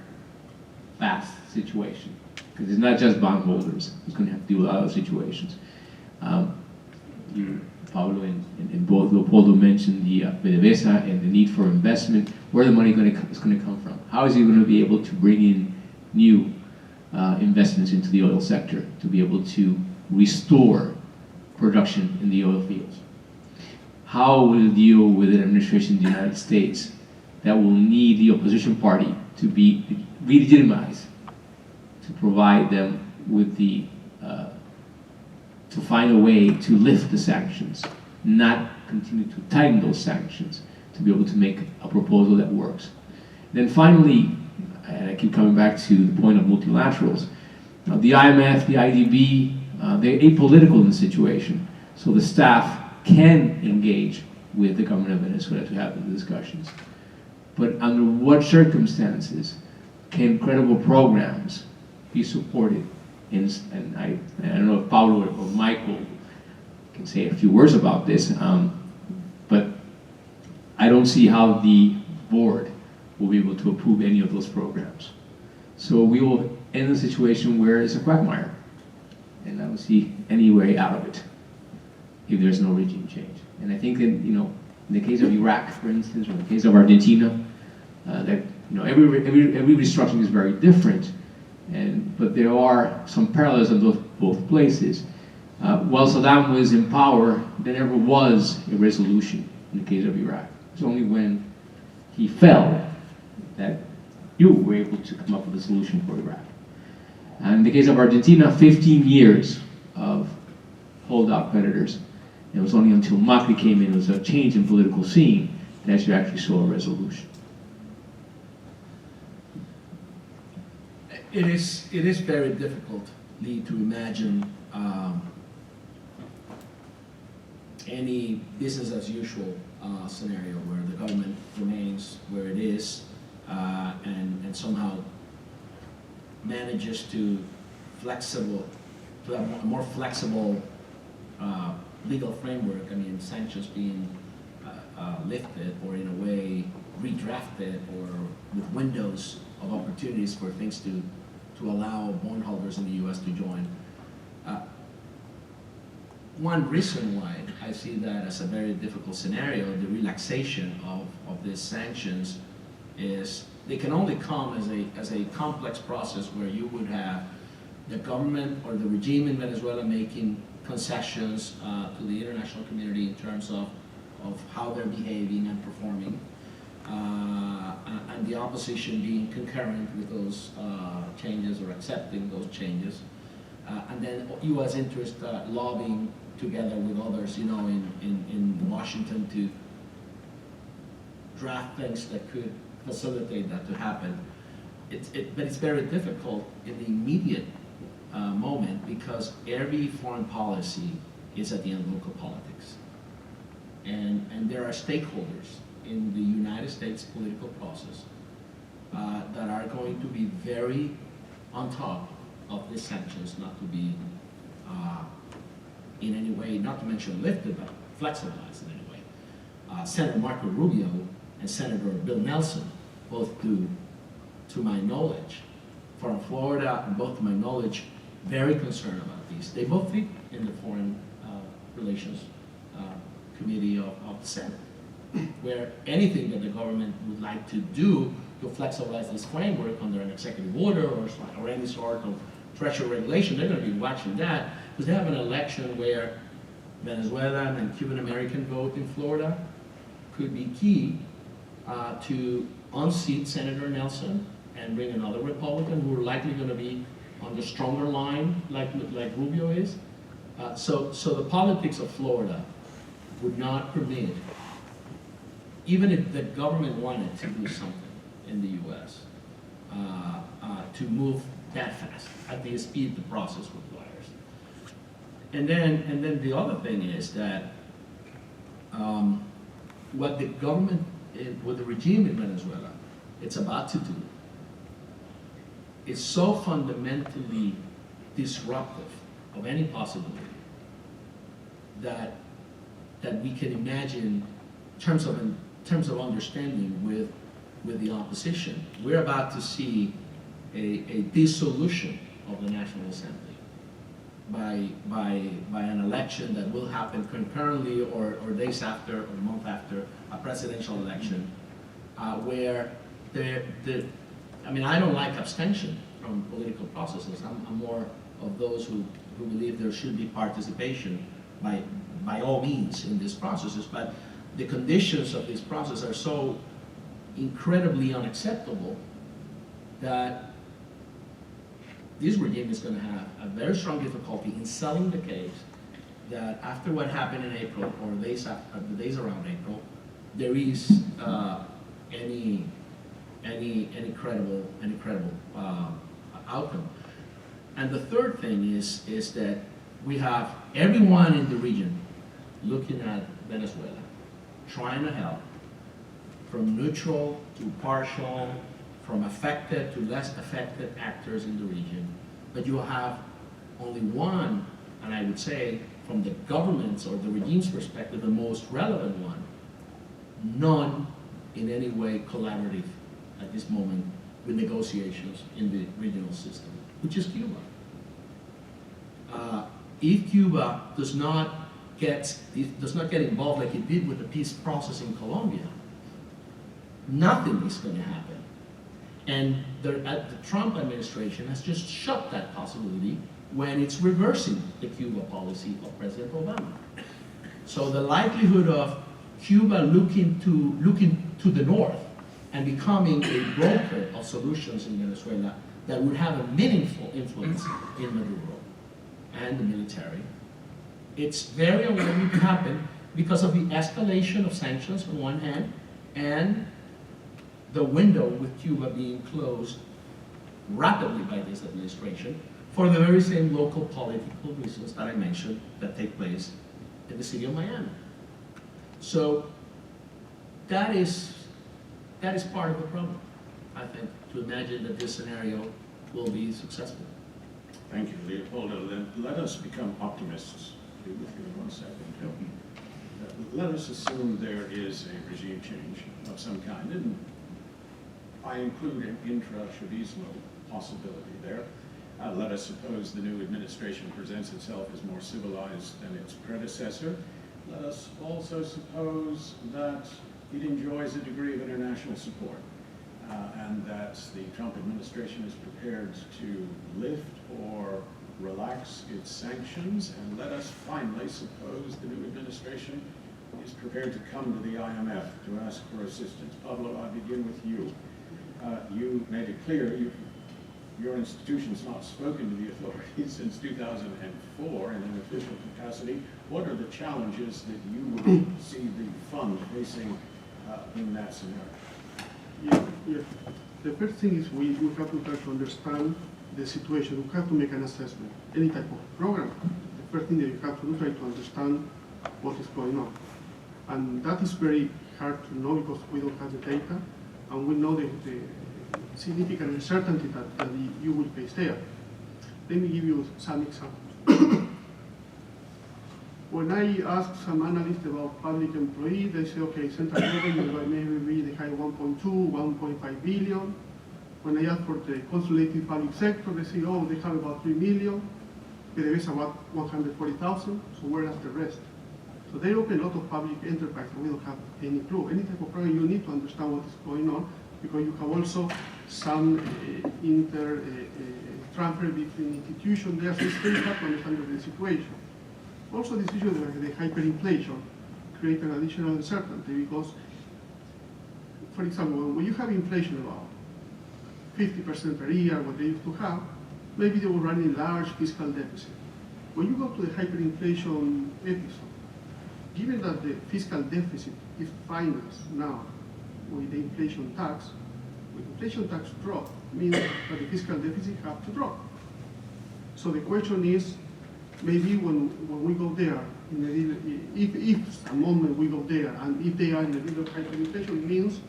vast situation. Because it's not just bondholders who's going to have to deal with other situations. Pablo and both Leopoldo mentioned the PDVSA and the need for investment. Where the money is going to come from? How is he going to be able to bring in new investments into the oil sector to be able to restore production in the oil fields? How will it deal with an administration in the United States that will need the opposition party to be re-legitimized, to provide them with the, to find a way to lift the sanctions, not continue to tighten those sanctions, to be able to make a proposal that works. Then finally, and I keep coming back to the point of multilaterals, the IMF, the IDB, they're apolitical in the situation, so the staff can engage with the government of Venezuela to have the discussions. But under what circumstances can credible programs be supported? And I don't know if Pablo or Michael can say a few words about this, but I don't see how the board will be able to approve any of those programs. So we will end a situation where it's a quagmire, and I don't see any way out of it if there's no regime change. And I think that, in the case of Iraq, for instance, or in the case of Argentina, that every restructuring is very different, but there are some parallels in both places. While Saddam was in power, there never was a resolution in the case of Iraq. It's only when he fell that you were able to come up with a solution for Iraq. And in the case of Argentina, 15 years of holdout creditors. It was only until Macri came in, it was a change in political scene, that you actually saw a resolution. It is very difficult, Lee, to imagine any business as usual scenario where the government remains where it is and somehow manages to have a more flexible legal framework. I mean, sanctions being lifted or in a way redrafted, or with windows of opportunities for things to allow bondholders in the U.S. to join. One reason why I see that as a very difficult scenario, the relaxation of these sanctions, is they can only come as a complex process where you would have the government or the regime in Venezuela making concessions to the international community in terms of how they're behaving and performing, and the opposition being concurrent with those changes or accepting those changes, and then U.S. interest lobbying together with others, in Washington to draft things that could facilitate that to happen. But it's very difficult in the immediate moment, because every foreign policy is at the end local politics. And there are stakeholders in the United States political process that are going to be very on top of these sanctions, not to be in any way, not to mention lifted, but flexibilized in any way. Senator Marco Rubio and Senator Bill Nelson, both to my knowledge, from Florida, and both to my knowledge, very concerned about these. They both sit in the Foreign Relations Committee of the Senate. where anything that the government would like to do to flexibilize this framework under an executive order or any sort of treasury regulation, they're going to be watching that, because they have an election where Venezuelan and Cuban American vote in Florida could be key to unseat Senator Nelson and bring another Republican who are likely going to be on the stronger line like Rubio is. So the politics of Florida would not permit, even if the government wanted to do something in the U.S., to move that fast at the speed the process requires. And then the other thing is that what the government, what the regime in Venezuela, it's about to do, is so fundamentally disruptive of any possibility that we can imagine in terms of understanding with the opposition. We're about to see a dissolution of the National Assembly by an election that will happen concurrently or days after or a month after a presidential election, where I mean, I don't like abstention from political processes. I'm more of those who believe there should be participation by all means in these processes, but the conditions of this process are so incredibly unacceptable that this regime is going to have a very strong difficulty in selling the case that after what happened in April or the days around April, there is any credible outcome. And the third thing is that we have everyone in the region looking at Venezuela, trying to help, from neutral to partial, from affected to less affected actors in the region. But you have only one, and I would say from the government's or the regime's perspective, the most relevant one, none in any way collaborative at this moment with negotiations in the regional system, which is Cuba. If Cuba does not get involved like it did with the peace process in Colombia, nothing is going to happen. And the Trump administration has just shut that possibility when it's reversing the Cuba policy of President Obama. So the likelihood of Cuba looking to the north and becoming a broker of solutions in Venezuela that would have a meaningful influence in Maduro and the military, it's very unlikely to happen because of the escalation of sanctions on one hand and the window with Cuba being closed rapidly by this administration for the very same local political reasons that I mentioned that take place in the city of Miami. So that is part of the problem, I think, to imagine that this scenario will be successful. Thank you, Leopoldo. Then let us become optimists. Be with you in 1 second. Let us assume there is a regime change of some kind, and I include an intra-Chavismo possibility there. Let us suppose the new administration presents itself as more civilized than its predecessor. Let us also suppose that it enjoys a degree of international support, and that the Trump administration is prepared to lift or relax its sanctions. And let us finally suppose the new administration is prepared to come to the IMF to ask for assistance. Pablo, I begin with you. You made it clear your institution's not spoken to the authorities since 2004 in an official capacity. What are the challenges that you would see the fund facing in that scenario? Yeah. The first thing is we have to try to understand the situation. We have to make an assessment. Any type of program, the first thing that you have to do is try to understand what is going on. And that is very hard to know because we don't have the data, and we know the significant uncertainty that you will face there. Let me give you some examples. When I ask some analysts about public employees, they say, okay, central government maybe they hire 1.2, 1.5 billion. When I ask for the consolidated public sector, they say, oh, they have about 3 million. PDVSA about 140,000, so where is the rest? So they open a lot of public enterprise, and we don't have any clue. Any type of program, you need to understand what is going on, because you have also some transfer between institutions there, so it's very hard to understand the situation. Also, this issue of the hyperinflation creates an additional uncertainty, because, for example, when you have inflation about 50% per year, what they used to have, maybe they were running large fiscal deficit. When you go to the hyperinflation episode, given that the fiscal deficit is financed now with the inflation tax, when inflation tax drop, means that the fiscal deficit have to drop. So the question is, maybe when we go there, if a moment we go there, and if they are in a little hyperinflation, it means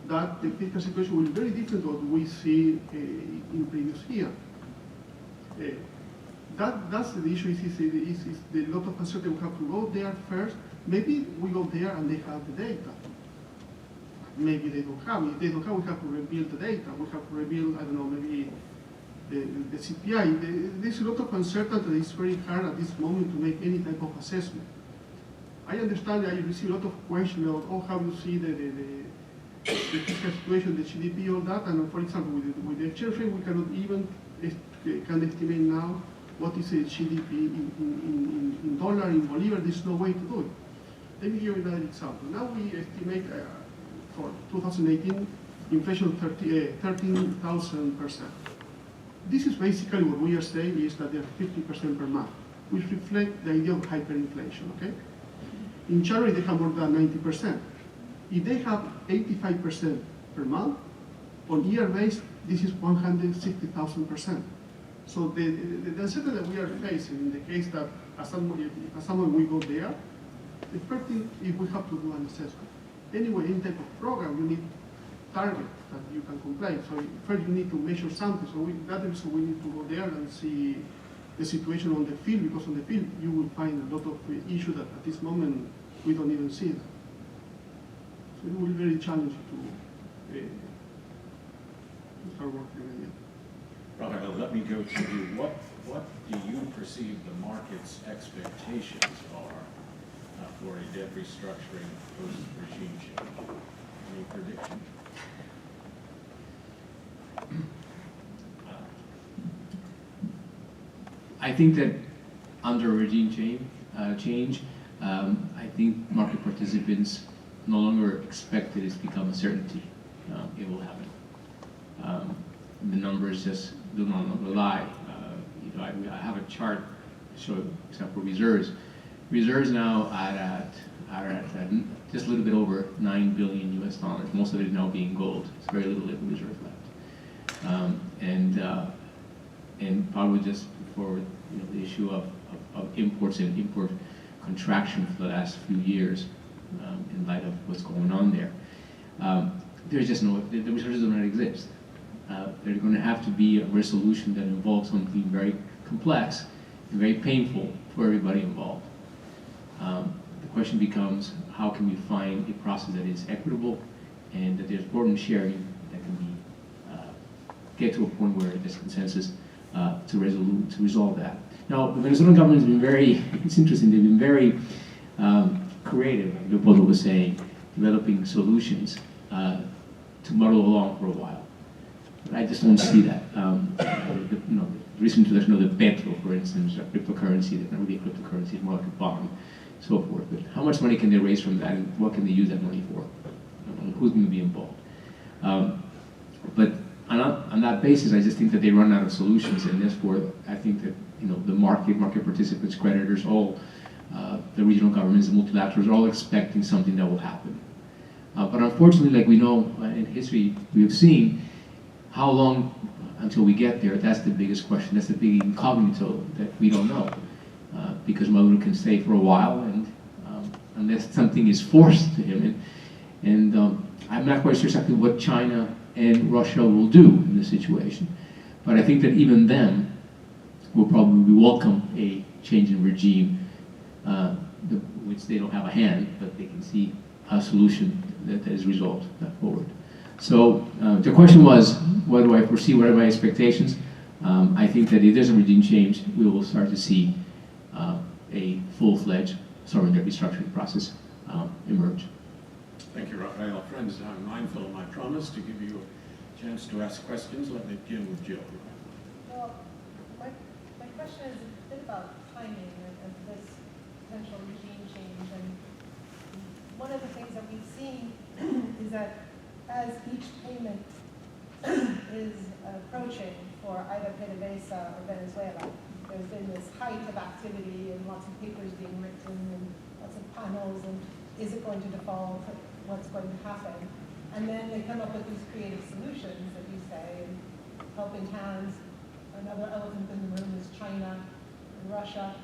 that the fiscal situation will be very different to what we see in previous year. That's the issue. Is the lot of uncertainty. We have to go there first. Maybe we go there and they have the data. Maybe they don't have. If they don't have, we have to rebuild the data. We have to rebuild, I don't know, maybe the CPI. There's a lot of uncertainty. It's very hard at this moment to make any type of assessment. I understand. I receive a lot of questions about, oh, how you see the fiscal situation, the GDP, all that. And for example, with the exchange rate, we cannot even can estimate now what is the GDP in dollar, in Bolivar. There's no way to do it. Let me give you another example. Now we estimate for 2018 inflation 13,000%. This is basically what we are saying is that they're 50% per month, which reflect the idea of hyperinflation, okay? In January, they have more than 90%. If they have 85% per month, on year base, this is 160,000%. So the uncertainty that we are facing in the case that as someone we go there, the first thing is we have to do an assessment. Anyway, any type of program, you need targets that you can comply. So first you need to measure something. So we need to go there and see the situation on the field, because on the field you will find a lot of issues that at this moment we don't even see that. So it will be very challenging to start working again. Rafael, let me go to you. What do you perceive the market's expectations are for a debt restructuring post-regime change? Any prediction? I think that under regime change, I think market participants no longer expect it to become a certainty. It will happen. The numbers just do not lie. I have a chart to show, except for reserves. Reserves now are at just a little bit over $9 billion US. Most of it is now being gold. It's very little reserve left. And probably just for the issue of imports and import contraction for the last few years, in light of what's going on there, there's just the resources do not exist. There's going to have to be a resolution that involves something very complex and very painful for everybody involved. The question becomes, how can we find a process that is equitable and that there's burden sharing that can be get to a point where there's consensus to resolve that. Now, the Venezuelan government has been very, it's interesting, they've been very creative, like Leopoldo was saying, developing solutions to muddle along for a while. But I just don't see that. The recent introduction of the petro, for instance, a cryptocurrency, that's not really a cryptocurrency, it's more like a bond, so forth. But how much money can they raise from that, and what can they use that money for? Who's going to be involved? But on that basis, I just think that they run out of solutions, and therefore, I think that the market participants, creditors, all the regional governments, the multilaterals, are all expecting something that will happen. But unfortunately, like we know in history, we have seen how long until we get there. That's the biggest question. That's the big incognito that we don't know, because Maduro can stay for a while, and unless something is forced to him, and I'm not quite sure exactly what China and Russia will do in this situation, but I think that even them will probably welcome a change in regime, which they don't have a hand, but they can see a solution that is resolved forward. So the question was, what do I foresee? What are my expectations? I think that if there's a regime change, we will start to see a full-fledged the restructuring process emerge. Thank you, Rafael. Friends, I'm mindful of my promise to give you a chance to ask questions. Let me begin with Jill. Well, my question is a bit about timing of this potential regime change. And one of the things that we've seen is that as each payment is approaching for either PDVSA or Venezuela, there's been this height of activity and lots of papers being written and lots of panels and is it going to default, what's going to happen? And then they come up with these creative solutions that you say, and helping hands. Another elephant in the room is China and Russia,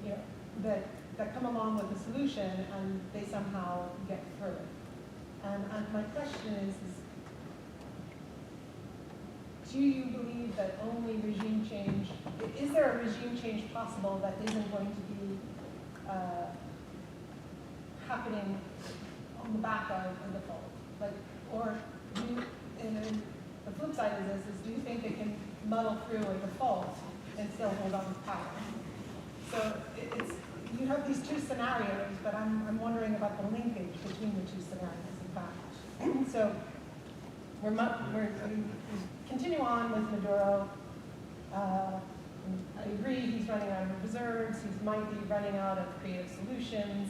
you know, that come along with a solution and they somehow get through it. And my question is do you believe that only regime change, is there a regime change possible that isn't going to be happening on the back of a default? Like, or do you, and then the flip side of this is, do you think they can muddle through a default and still hold on to power? So it's, you have these two scenarios, but I'm wondering about the linkage between the two scenarios, in fact. So we continue on with Maduro. I agree, he's running out of reserves. He might be running out of creative solutions.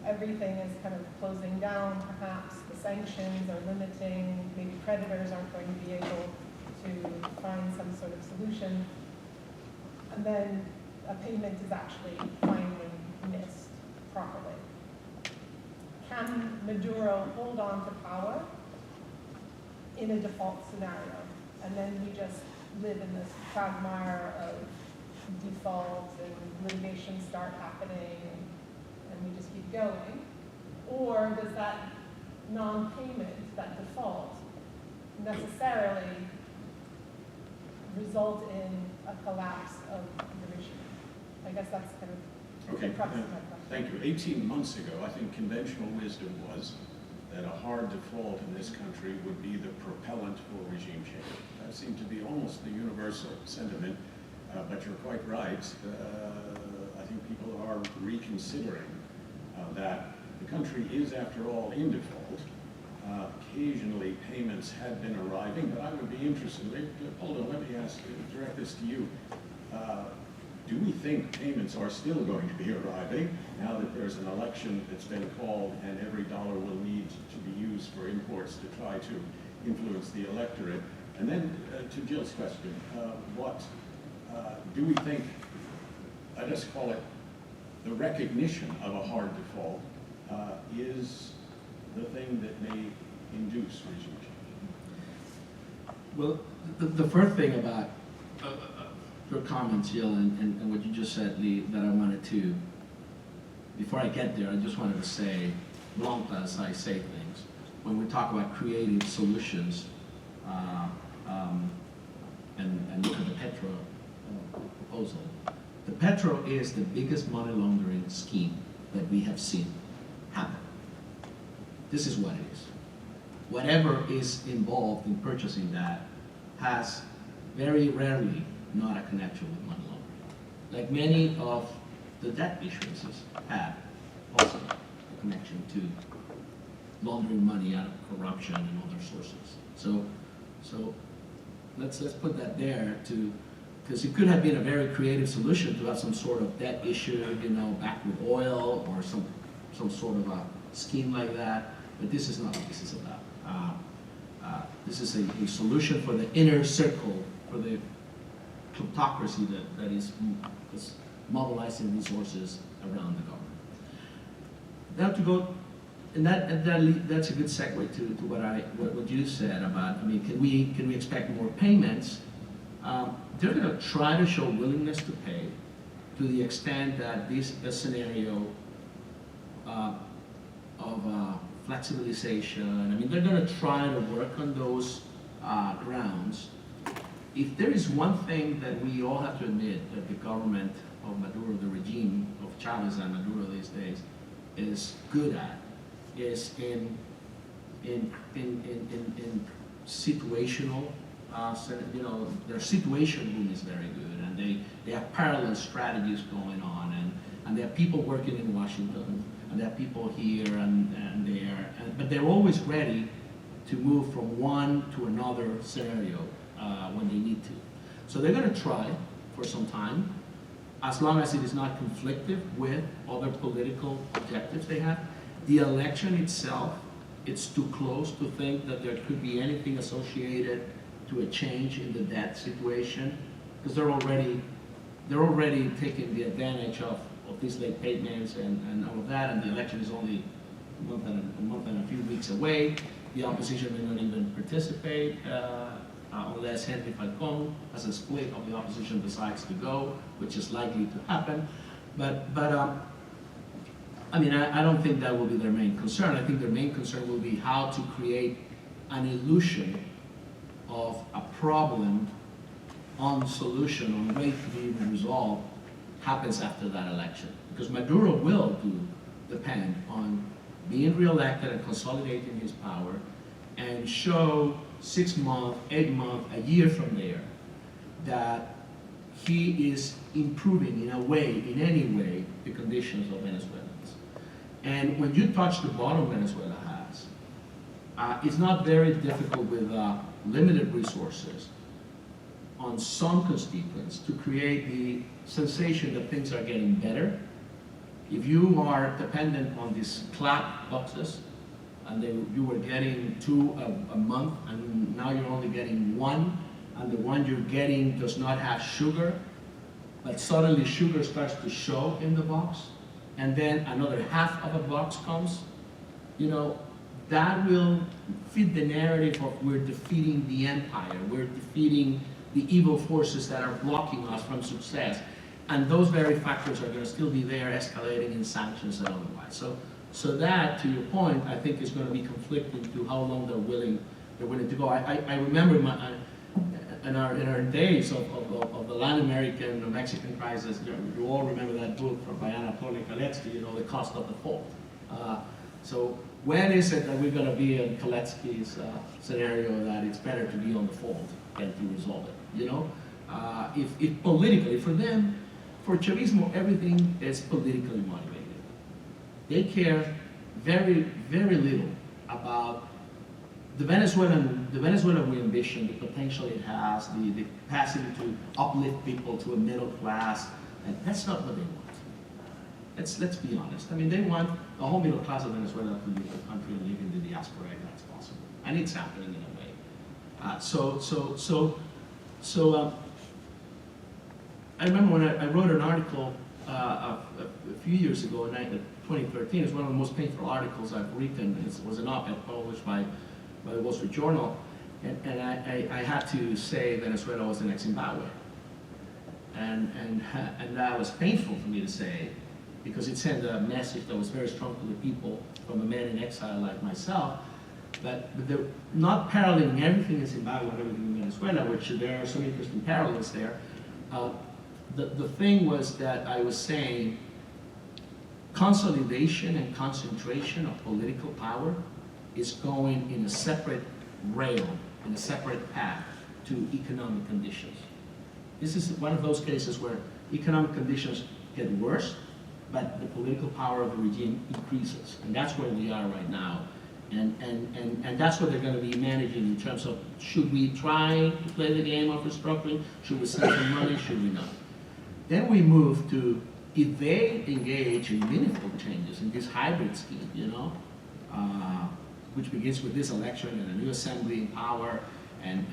Everything is kind of closing down, perhaps. The sanctions are limiting. Maybe creditors aren't going to be able to find some sort of solution. And then a payment is actually finally missed properly. Can Maduro hold on to power in a default scenario? And then we just live in this quagmire of default and litigation start happening and we just keep going? Or does that non-payment, that default, necessarily result in a collapse of the regime? I guess that's kind of the crux of my question. Thank you. 18 months ago, I think conventional wisdom was that a hard default in this country would be the propellant for regime change. That seemed to be almost the universal sentiment, but you're quite right. I think people are reconsidering that the country is, after all, in default. Occasionally, payments had been arriving, but I would be interested. Leopoldo, let me direct this to you. Do we think payments are still going to be arriving now that there's an election that's been called and every dollar will need to be used for imports to try to influence the electorate? And then to Jill's question, what do we think, I just call it the recognition of a hard default is the thing that may induce regime change? Well, the first thing about your comments, Jill, and what you just said, Lee, that I wanted to, before I get there, I just wanted to say, long as I say things, when we talk about creative solutions, and look at the Petro proposal, the Petro is the biggest money laundering scheme that we have seen happen. This is what it is. Whatever is involved in purchasing that has very rarely not a connection with money laundering. Like many of the debt issuances have also a connection to laundering money out of corruption and other sources. So let's put that there to, because it could have been a very creative solution to have some sort of debt issue, you know, backed with oil or some sort of a scheme like that. But this is not what this is about. This is a solution for the inner circle, for the plutocracy that is mobilizing resources around the government. Now to go, and that's a good segue to what you said about, I mean, can we expect more payments? They're going to try to show willingness to pay to the extent that this scenario of flexibilization, I mean, they're going to try to work on those grounds. If there is one thing that we all have to admit that the government of Maduro, the regime of Chavez and Maduro these days, is good at, is in situational, you know, their situation room is very good, and they have parallel strategies going on, and there are people working in Washington, and there are people here and there, but they're always ready to move from one to another scenario when they need to. So they're going to try for some time, as long as it is not conflictive with other political objectives they have. The election itself, it's too close to think that there could be anything associated to a change in the debt situation, because they're already taking the advantage of these late payments and all of that, and the election is only a month and a few weeks away. The opposition may not even participate unless Henry Falcón, as a split of the opposition, decides to go, which is likely to happen. But I mean, I don't think that will be their main concern. I think their main concern will be how to create an illusion of a problem on solution, on way to be resolved, happens after that election. Because Maduro will depend on being reelected and consolidating his power, and show 6 months, 8 months, a year from there, that he is improving in a way, in any way, the conditions of Venezuelans. And when you touch the bottom Venezuela has, it's not very difficult with limited resources on some constituents to create the sensation that things are getting better. If you are dependent on these clap boxes, and you were getting 2 a month, and now you're only getting 1, and the one you're getting does not have sugar, but suddenly sugar starts to show in the box, and then another half of a box comes, you know, that will fit the narrative of we're defeating the empire, we're defeating the evil forces that are blocking us from success. And those very factors are going to still be there, escalating in sanctions and otherwise. So that, to your point, I think is going to be conflicting to how long they're willing to go. I remember in our days of the Latin American or Mexican crisis, you all remember that book by Anatoly Kaletsky, you know, The Cost of Default. So when is it that we're going to be in Kaletsky's scenario that it's better to be on default than to resolve it? You know, if politically for them, for Chavismo, everything is politically motivated. They care very, very little about the Venezuelan we ambition, the potential it has, the capacity to uplift people to a middle class, and that's not what they want. Let's be honest. I mean, they want the whole middle class of Venezuela to leave the country and live in the diaspora if that's possible, and it's happening in a way. I remember when I wrote an article a few years ago, in 2013. It's one of the most painful articles I've written. It was an op-ed published by the Wall Street Journal, and I had to say Venezuela was the next Zimbabwe, and that was painful for me to say, because it sent a message that was very strong to the people from a man in exile like myself, but they're not paralleling everything in Zimbabwe and everything in Venezuela, which there are some interesting parallels there. The thing was that I was saying consolidation and concentration of political power is going in a separate rail, in a separate path to economic conditions. This is one of those cases where economic conditions get worse, but the political power of the regime increases. And that's where we are right now. And that's what they're going to be managing in terms of, should we try to play the game of restructuring? Should we save some money? Should we not? Then we move to, if they engage in meaningful changes in this hybrid scheme, you know, which begins with this election and a new assembly in power, and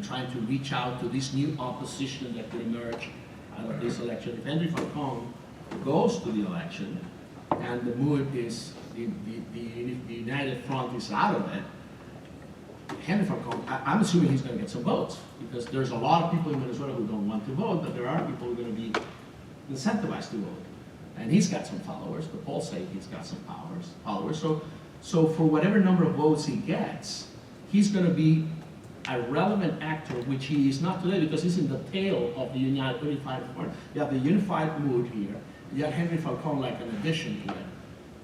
trying to reach out to this new opposition that could emerge out of this election. If Henry Falcón goes to the election and the mood is the United Front is out of it, Henry Falcón, I'm assuming he's going to get some votes, because there's a lot of people in Venezuela who don't want to vote, but there are people who are going to be incentivized to vote. And he's got some followers. The polls say he's got some followers. So for whatever number of votes he gets, he's going to be a relevant actor, which he is not today, because he's in the tail of the unified front. You have the unified mood here. You have Henry Falcón like an addition to it.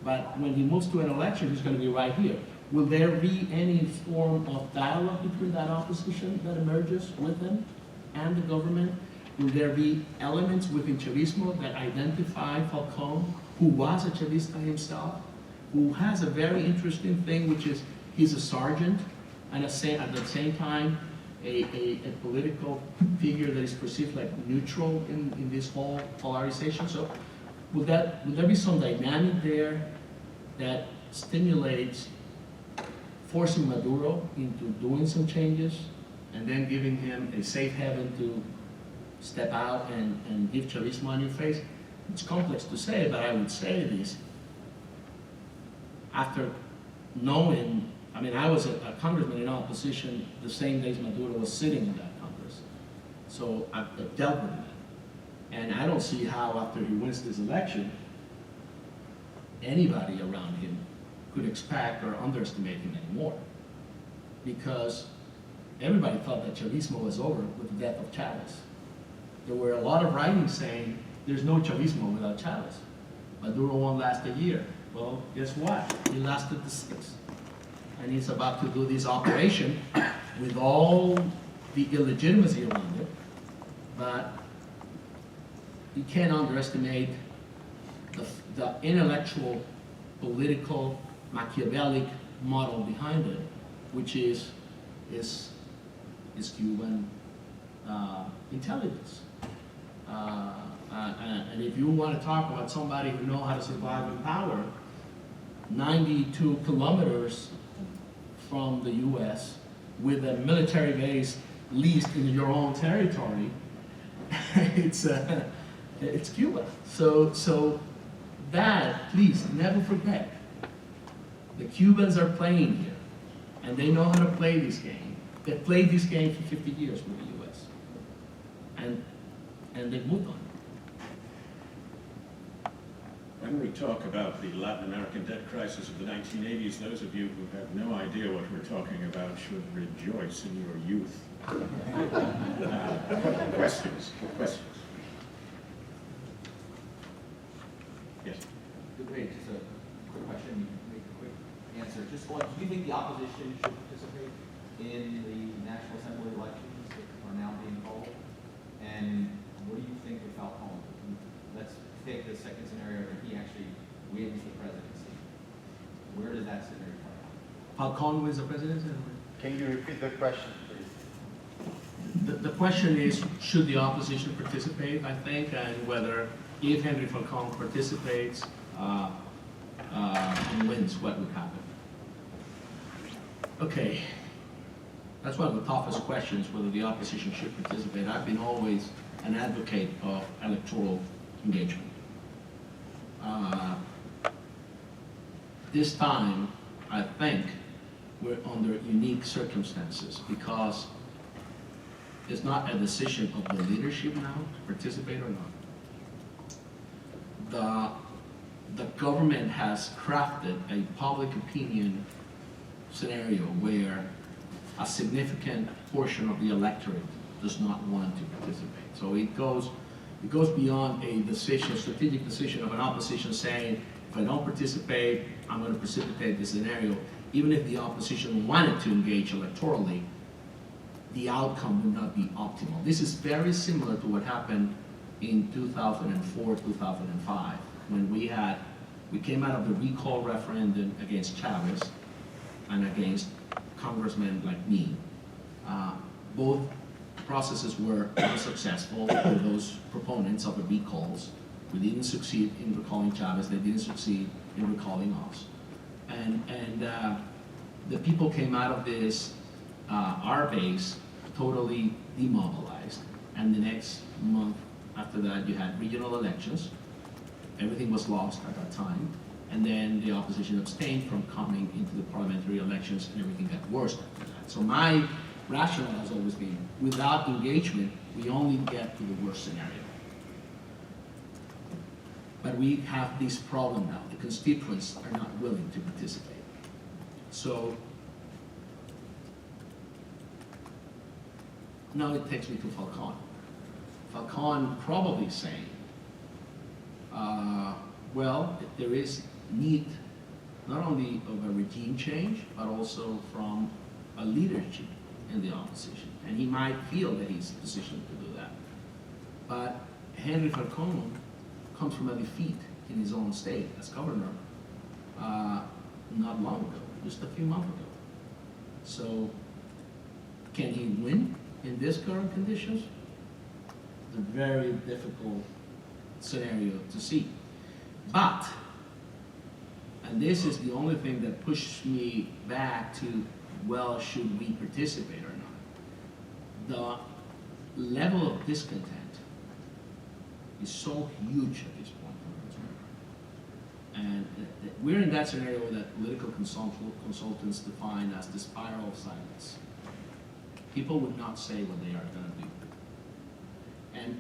But when he moves to an election, he's going to be right here. Will there be any form of dialogue between that opposition that emerges with him and the government? will there be elements within Chavismo that identify Falcon, who was a Chavista himself, who has a very interesting thing, which is he's a sergeant, and at the same time, a political figure that is perceived like neutral in this whole polarization. So will there be some dynamic there that stimulates forcing Maduro into doing some changes and then giving him a safe haven to step out and give Chavismo a new face? It's complex to say, but I would say this. After knowing, I mean, I was a congressman in opposition the same days Maduro was sitting in that Congress. So I've dealt with that. And I don't see how, after he wins this election, anybody around him could expect or underestimate him anymore. Because everybody thought that Chavismo was over with the death of Chavez. There were a lot of writings saying there's no Chavismo without Chavez. Maduro won't last a year. Well, guess what? He lasted the 6. And he's about to do this operation with all the illegitimacy around it. But you can't underestimate the intellectual, political, Machiavellic model behind it, which is Cuban intelligence. And if you want to talk about somebody who knows how to survive in power, 92 kilometers from the U.S. with a military base leased in your own territory, it's Cuba. So that, please never forget, the Cubans are playing here, and they know how to play this game. They played this game for 50 years with the U.S. and they've moved on. When we talk about the Latin American debt crisis of the 1980s, those of you who have no idea what we're talking about should rejoice in your youth. Questions? Yes. Great. Just a quick question. Make a quick answer. Just one. Do you think the opposition should participate in the National Assembly elections that are now being called? And what do you think of Falcon? Let's take the second scenario where he actually wins the presidency. Where does that scenario play out? Falcon wins the presidency? Can you repeat the question, please? The question is, should the opposition participate, I think, and whether, if Henry Falcon participates and wins, what would happen? Okay, that's one of the toughest questions, whether the opposition should participate. I've been always an advocate of electoral engagement. This time, I think we're under unique circumstances because it's not a decision of the leadership now to participate or not. The government has crafted a public opinion scenario where a significant portion of the electorate does not want to participate. So it goes beyond a decision, strategic decision of an opposition saying, if I don't participate, I'm going to precipitate this scenario. Even if the opposition wanted to engage electorally, the outcome would not be optimal. This is very similar to what happened in 2004, 2005, when we came out of the recall referendum against Chavez and against congressmen like me. Both processes were unsuccessful for those proponents of the recalls. We didn't succeed in recalling Chavez, they didn't succeed in recalling us. And the people came out of this, our base, totally demobilized. And the next month after that, you had regional elections. Everything was lost at that time. And then the opposition abstained from coming into the parliamentary elections, and everything got worse after that. So my rationale has always been, without engagement, we only get to the worst scenario. But we have this problem now. The constituents are not willing to participate. So now it takes me to Falcon. Falcon probably saying, well, there is need not only of a regime change, but also from a leadership in the opposition. And he might feel that he's positioned to do that. But Henry Falcone comes from a defeat in his own state as governor not long ago, just a few months ago. So can he win in this current conditions? It's a very difficult scenario to see. But, and this is the only thing that pushed me back to, well, should we participate or not? The level of discontent is so huge at this point. And we're in that scenario that political consultants define as the spiral of silence. People would not say what they are going to do.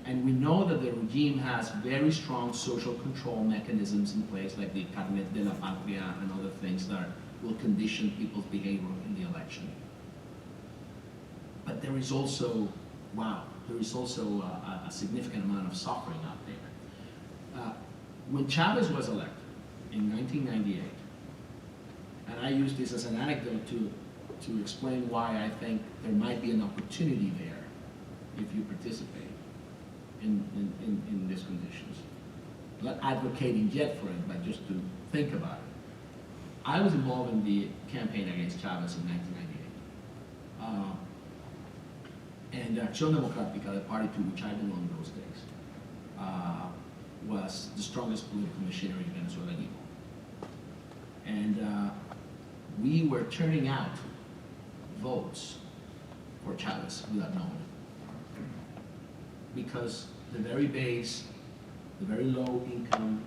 And we know that the regime has very strong social control mechanisms in place, like the Carnet de la Patria and other things that will condition people's behavior in the election. But there is also, there is also a significant amount of suffering out there. When Chavez was elected in 1998, and I use this as an anecdote to explain why I think there might be an opportunity there if you participate in these conditions. Not advocating yet for it, but just to think about it. I was involved in the campaign against Chavez in 1998. And Acción Democrática, the party to which I belonged those days, was the strongest political machinery in Venezuela anymore. And we were turning out votes for Chavez without knowing it. Because the very base, the very low income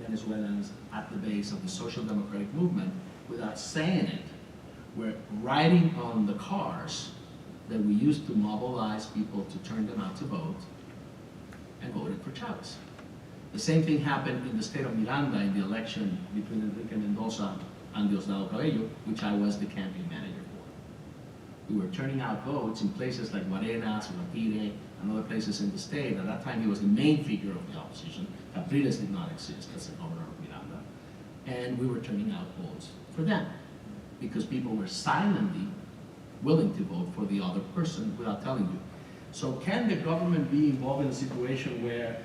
Venezuelans at the base of the social democratic movement, without saying it, were riding on the cars that we used to mobilize people to turn them out to vote, and voted for Chavez. The same thing happened in the state of Miranda in the election between Enrique Mendoza and Diosdado Cabello, which I was the campaign manager for. We were turning out votes in places like Guarenas, Rapire, and other places in the state. At that time, he was the main figure of the opposition. Capriles did not exist as the governor of Miranda. And we were turning out votes for them, because people were silently willing to vote for the other person without telling you. So can the government be involved in a situation where,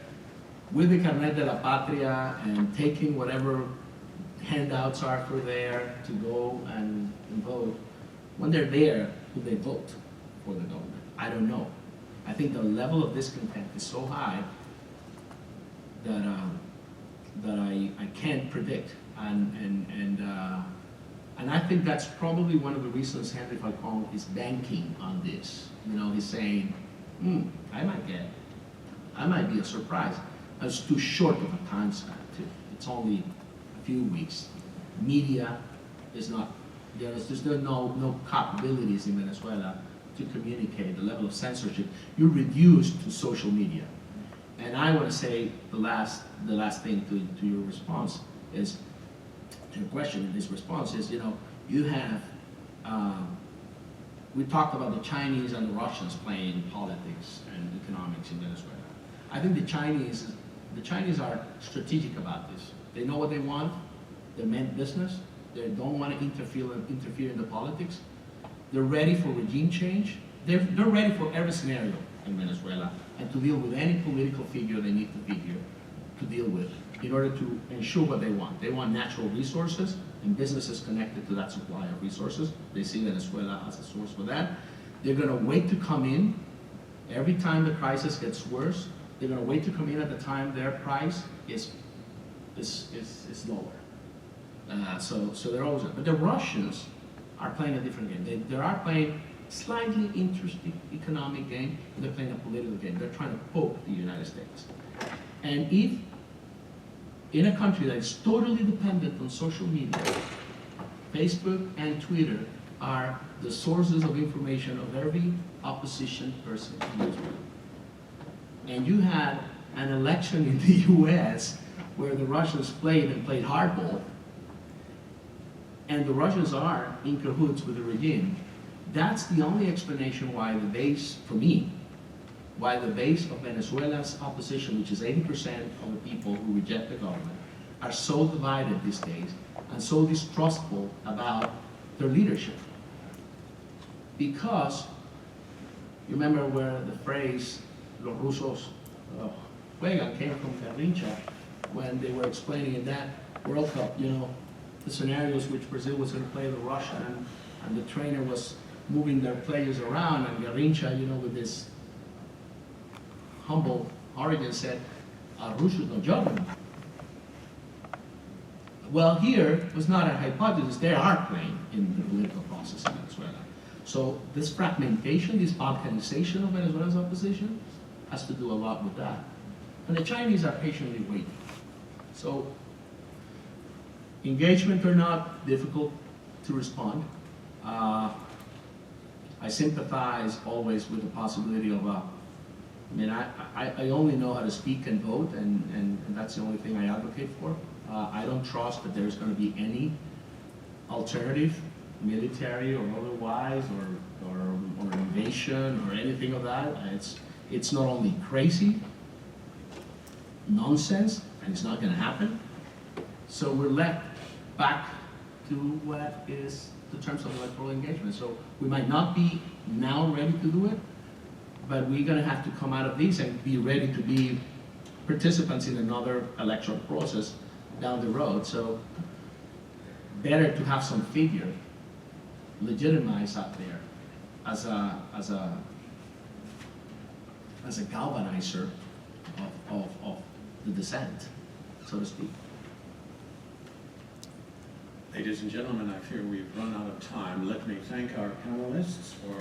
with the Carnet de la Patria and taking whatever handouts are for there to go and vote, when they're there, will they vote for the government? I don't know. I think the level of discontent is so high that I can't predict, and I think that's probably one of the reasons Henry Falcone is banking on this. You know, he's saying, I might be a surprise. It's too short of a time span too. It's only a few weeks. Media is not, there's no capabilities in Venezuela to communicate. The level of censorship, you're reduced to social media. And I want to say the last thing to your response is, to your question in this response is, you have, we talked about the Chinese and the Russians playing politics and economics in Venezuela. I think the Chinese are strategic about this. They know what they want. They meant business. They don't want to interfere in the politics. They're ready for regime change. They're ready for every scenario in Venezuela and to deal with any political figure they need to deal with in order to ensure what they want. They want natural resources and businesses connected to that supply of resources. They see Venezuela as a source for that. They're going to wait to come in every time the crisis gets worse. They're going to wait to come in at the time their price is lower. So they're always, but the Russians are playing a different game. They are playing slightly interesting economic game, but they're playing a political game. They're trying to poke the United States. And if in a country that is totally dependent on social media, Facebook and Twitter are the sources of information of every opposition person in Israel. And you had an election in the US where the Russians played hardball, and the Russians are in cahoots with the regime. That's the only explanation why the base, for me, why the base of Venezuela's opposition, which is 80% of the people who reject the government, are so divided these days and so distrustful about their leadership. Because, you remember where the phrase, los rusos Wegan came from Garrincha when they were explaining in that World Cup, you know, the scenarios which Brazil was going to play with Russia, and the trainer was moving their players around, and Garrincha, you know, with this humble origin said, Russia no jogging. Well, here it was not a hypothesis, they are playing in the political process in Venezuela. So this fragmentation, this balkanization of Venezuela's opposition has to do a lot with that. And the Chinese are patiently waiting. So engagement or not, difficult to respond. I sympathize always with the possibility of I only know how to speak and vote, and that's the only thing I advocate for. I don't trust that there's going to be any alternative, military or otherwise, or invasion or anything of that. It's not only crazy, nonsense, and it's not going to happen. So we're left back to what is the terms of electoral engagement. So we might not be now ready to do it, but we're going to have to come out of this and be ready to be participants in another electoral process down the road. So better to have some figure legitimized out there as a galvanizer of the dissent, so to speak. Ladies and gentlemen, I fear we've run out of time. Let me thank our panelists for